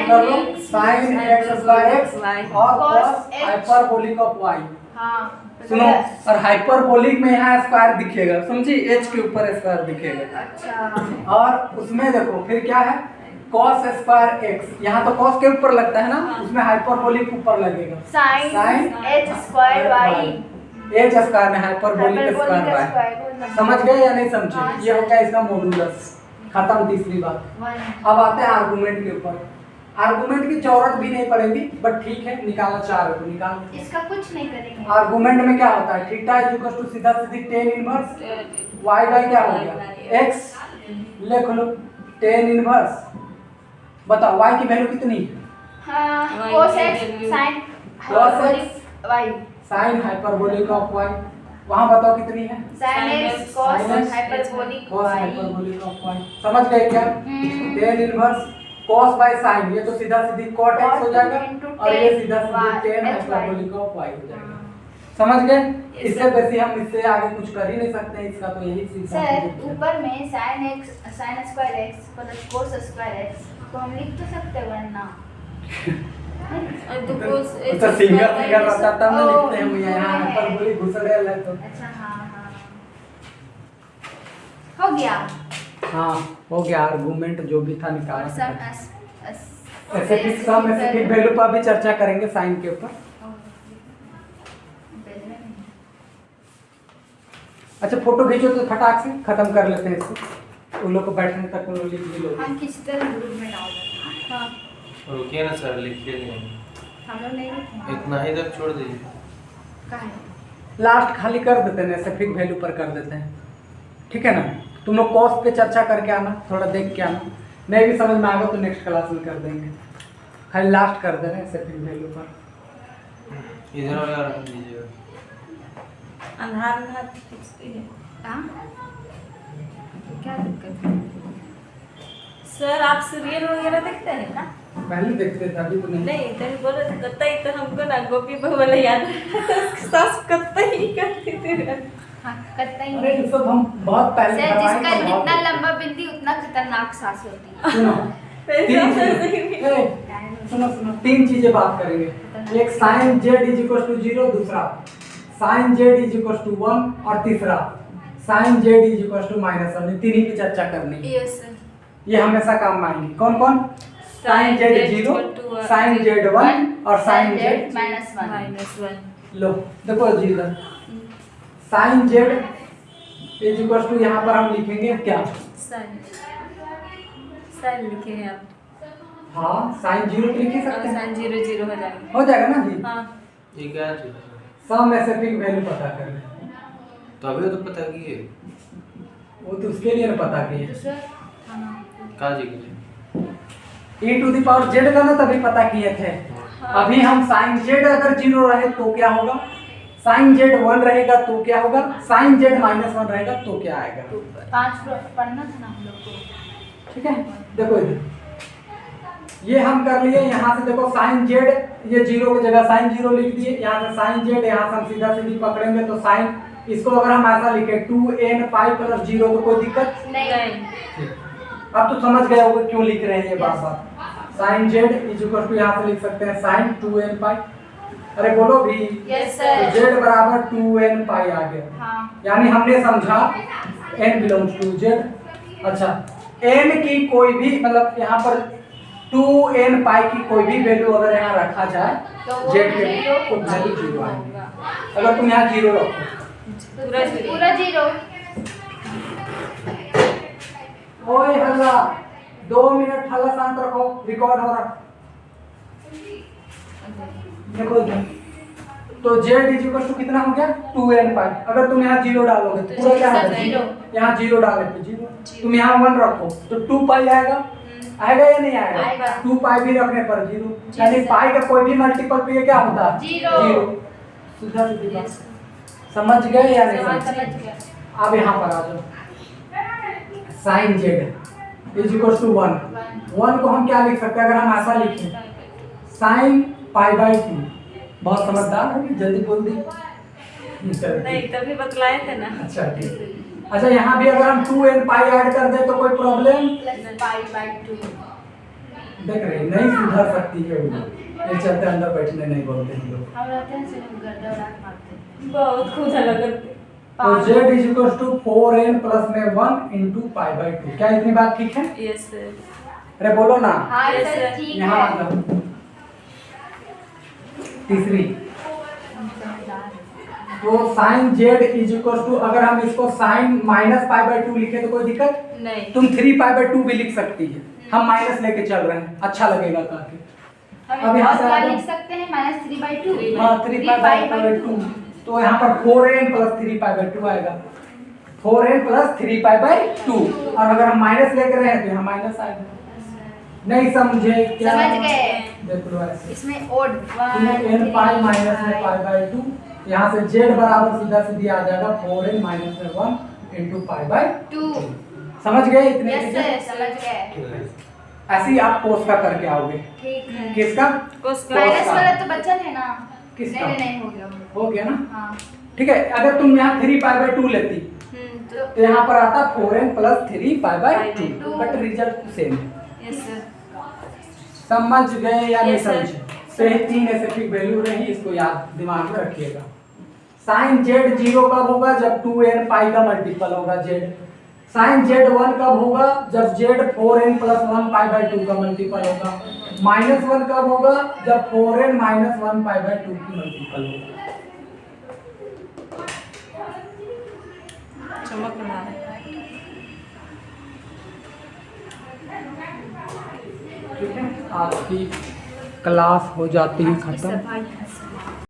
कर लो, साइन एक्स स्क्वायर एक्स और Cos cos H। Hyperbolic of y. हाँ। सुनो, और हाइपरबोलिक में यहाँ स्क्वायर दिखेगा, समझी, एच के ऊपर स्क्वायर दिखेगा। अच्छा। और उसमें देखो फिर क्या है, cos स्क्वायर एक्स, यहाँ तो cos के ऊपर लगता है ना, उसमें हाइपरबोलिक ऊपर लगेगा। Sine h square y. H square में हाइपरबोलिक स्क्वायर वाई। समझ गए या नहीं समझे? हाँ, ये हो गया इसका मॉडुलस। खत्म तीसरी बात। अब आते हैं आर्गुमेंट के ऊपर। आर्गुमेंट की जरूरत भी नहीं पड़ेगी, बट ठीक है निकालना चाह रहे हो निकाल। इसका कुछ नहीं करेंगे। आर्गुमेंट में क्या होता है, थीटा इज इक्वल टू सीधा सीधी tan इनवर्स y बाई क्या हो गया x, लिख लो tan इनवर्स। बताओ y की वैल्यू कितनी है? हाँ, Y cos की x value। sin Cos hyperbolic y। sin hyperbolic of y। वहाँ बताओ कितनी है? sin x cos sin x hyperbolic cos y। Hyperbolic of y। समझ गए क्या? tan inverse cos by sin, ये तो सीधा सीधी cot x हो जाएगा और ये सीधा सीधी tan हाइपरबोलिक ऑफ y हो जाएगा। समझ गए? इससे वैसे हम इससे आगे कुछ कर ही नहीं सकते हैं, इसका तो यही सीधा सर ऊपर में sin square x plus cos square x तो हम लिख तो सकते हैं वरना तो सिंगल सिंगल रहता तब ना लिखते हैं यहाँ हाइपरबोलिक घुसड़ेल है तो। अच्छा हाँ हो गया। हाँ हो गया, आर्गुमेंट जो भी था निकाला। और सम ऐसे फिक्स सम ऐसे फिक्स वैल्यू पर भी चर्चा करेंगे साइन के ऊपर। अच्छा फोटो खींचो तो फटाक से खत्म कर लेते हैं इसको, उन लोग को बैठने तक उन लोग लिख भी लोगे। हम खींचते हैं ग्रुप में डाल देते हैं। हाँ रुकिए ना सर, लिखिए नहीं, हम लोग नहीं लिखेंगे। इतना ही तक छोड़ दीजिए। कहाँ है? लास्ट खाली कर देते हैं, ऐसे फिक्स वैल्यू पर कर देते हैं, ठीक है ना? तुम लोग कॉस्ट पे चर्चा करके आना, थोड़ा देख के आना, नहीं भी समझ में आएगा तो नेक्स्ट क्लास में कर देंगे। खाली लास्ट कर दे रहे हैं ऐसे फिक्स वैल्यू पर। इधर वाला रख दीजिएगा। अंधार अंधार खींचती है। हाँ क्या दिक्कत है? सर आप सीरियल वगैरह देखते हैं ना? पहले देखते थे, अभी तो नहीं। नहीं तभी बोले थे कत्ता ही, तो हमको ना गोपी बहू वाला याद है। सास कत्ता ही करती थी। हाँ कतई अरे ये सब हम बहुत पहले सर करवाए जिसका थे, बहुत जितना देखते लंबा बिंदी उतना खतरनाक सांस होती है। हैं। सुनो तीन चीजें, सुनो सुनो, तीन चीजें बात करेंगे। एक sine z is equal to 0, दूसरा sine z is equal to 1 और तीसरा sine z is equal to -1। तीन ही की चर्चा करनी है, यस सर। ये हमेशा काम में आएंगे। कौन कौन? साइन जेड 0, साइन जेड 1 और साइन जेड -1। लो देखो जी इधर sine z is equal to, यहाँ पर हम लिखेंगे क्या? साइन साइन लिखे हैं आप? हाँ साइन 0 लिख ही सकते हैं, साइन 0 0 हो जाएगा। हो जाएगा ना जी। हाँ ये क्या चीज? सम ऐसे फिक्स वैल्यू पता कर रहे हैं, तभी तो पता किए। वो तो उसके लिए ना पता किए। का जी के लिए e to the power z का ना तभी पता किए थे। अभी हम साइन z अगर 0 रहे तो क्या होगा, साइन z 1 रहेगा तो क्या होगा, साइन z -1 रहेगा तो क्या आएगा। 5 पढ़ना था ना हम लोग को। ठीक है देखो इधर ये हम कर लिए। यहाँ से देखो साइन z, ये 0 की जगह साइन 0 लिख दिए, यहाँ से साइन z, यहाँ से हम सीधा सीधी पकड़ेंगे तो साइन, इसको अगर हम ऐसा लिखे 2n पाई प्लस 0 तो कोई दिक्कत नहीं। अब तो समझ गए होगे क्यों लिख रहे हैं ये बात। Sine z is equal to यहाँ से लिख सकते हैं साइन 2n पाई। अरे बोलो भी। यस तो सर। जेड बराबर 2n पाई आ गया। हाँ यानी हमने समझा n बिलोंग्स टू जेड। अच्छा n की कोई भी मतलब यहाँ पर 2n पाई की कोई भी वैल्यू अगर यहाँ रखा जाए तो जेड के तो वैल्यू 0 आएगी। अगर तुम यहाँ 0 रखो पूरा 0। ओए हल्ला 2 मिनट हल्ला शांत रखो, रिकॉर्ड हो रहा। देखो इधर तो z इज इक्वल टू कितना हो गया 2n पाई। अगर तुम यहाँ 0 डालोगे तो पूरा क्या होगा, यहाँ 0 डाले तो 0। तुम यहाँ 1 रखो तो 2 पाई आएगा, आएगा या नहीं आएगा? आएगा। 2 पाई भी रखने पर 0, यानी पाई का कोई भी मल्टीपल पे ये क्या होता है 0। सीधा सीधी बात। समझ गए या नहीं समझ समझ? गया। अब यहाँ पर आ जाओ, sine z is equal to 1 को हम क्या लिख सकते हैं अगर हम ऐसा लिखें साइन पाई बाई 2। बहुत समझदार होगी, जल्दी बोल दी। नहीं तभी बतलाए थे ना। अच्छा ठीक। अच्छा यहाँ भी अगर हम 2n पाई ऐड कर दे तो कोई प्रॉब्लम? Plus pi by 2। देख रहे नहीं सुधर सकती है वो, ये चलते अंदर बैठने नहीं बोलते हैं लोग। हम रहते हैं सिर्फ गर्दा उड़ा मारते हैं। बहुत खुदा लगा। तो z is equal to 4n plus में 1 इंटू पाई बाई 2। क्या इतनी बात ठीक है? Yes sir. अरे बोलो ना। हाँ Yes, सर sir. ठीक यहाँ है। आ जाओ। तीसरी तो sine z is equal to, अगर हम इसको साइन माइनस पाई बाई 2 लिखे तो कोई दिक्कत नहीं। तुम 3 पाई बाई 2 भी लिख सकती है, हम माइनस लेके चल रहे हैं, अच्छा लगेगा काफी। हम अब यहाँ से क्या आ जाओ। लिख सकते हैं -3/2। हाँ 3 पाई बाई 2 तो यहाँ पर 4n प्लस 3 पाई बाई 2 आएगा। 4n प्लस 3 पाई बाई 2 और अगर हम माइनस लेकर रहे हैं तो यहाँ माइनस आएगा। नहीं समझे क्या? समझ गए। देख लो ऐसे इसमें ओड 2n पाई माइनस में पाई बाई 2 यहाँ से z बराबर सीधा सीधी आ जाएगा 4n माइनस में 1 इंटू पाई बाई 2। समझ गए इतने यस चीजें? सर, समझ गए। ऐसे ही आप कोस का करके आओगे। ठीक है। किसका? कोस का माइनस वाला तो बचल है ना? किसका? नहीं हो गया। हो गया ना? हाँ। ठीक है, अगर तुम यहाँ 3 पाई बाई 2 लेती तो यहाँ पर आता 4n plus 3 pi by 2, but result same है। Yes sir. समझ गए या नहीं Yes, sir. समझे? तो ये 3 ऐसे फिक्स वैल्यू रही, इसको याद दिमाग में रखिएगा। साइन z 0 कब होगा? जब 2n पाई का मल्टीपल होगा z। साइन z 1 कब होगा? जब z 4n plus 1 pi by 2 का मल्टीपल होगा। माइनस 1 कब होगा? जब 4n माइनस 1 पाई बाई 2 की मल्टीपल होगा। चमक रहा है। ठीक है, आज की क्लास हो जाती है आज की खत्म। सफाई है।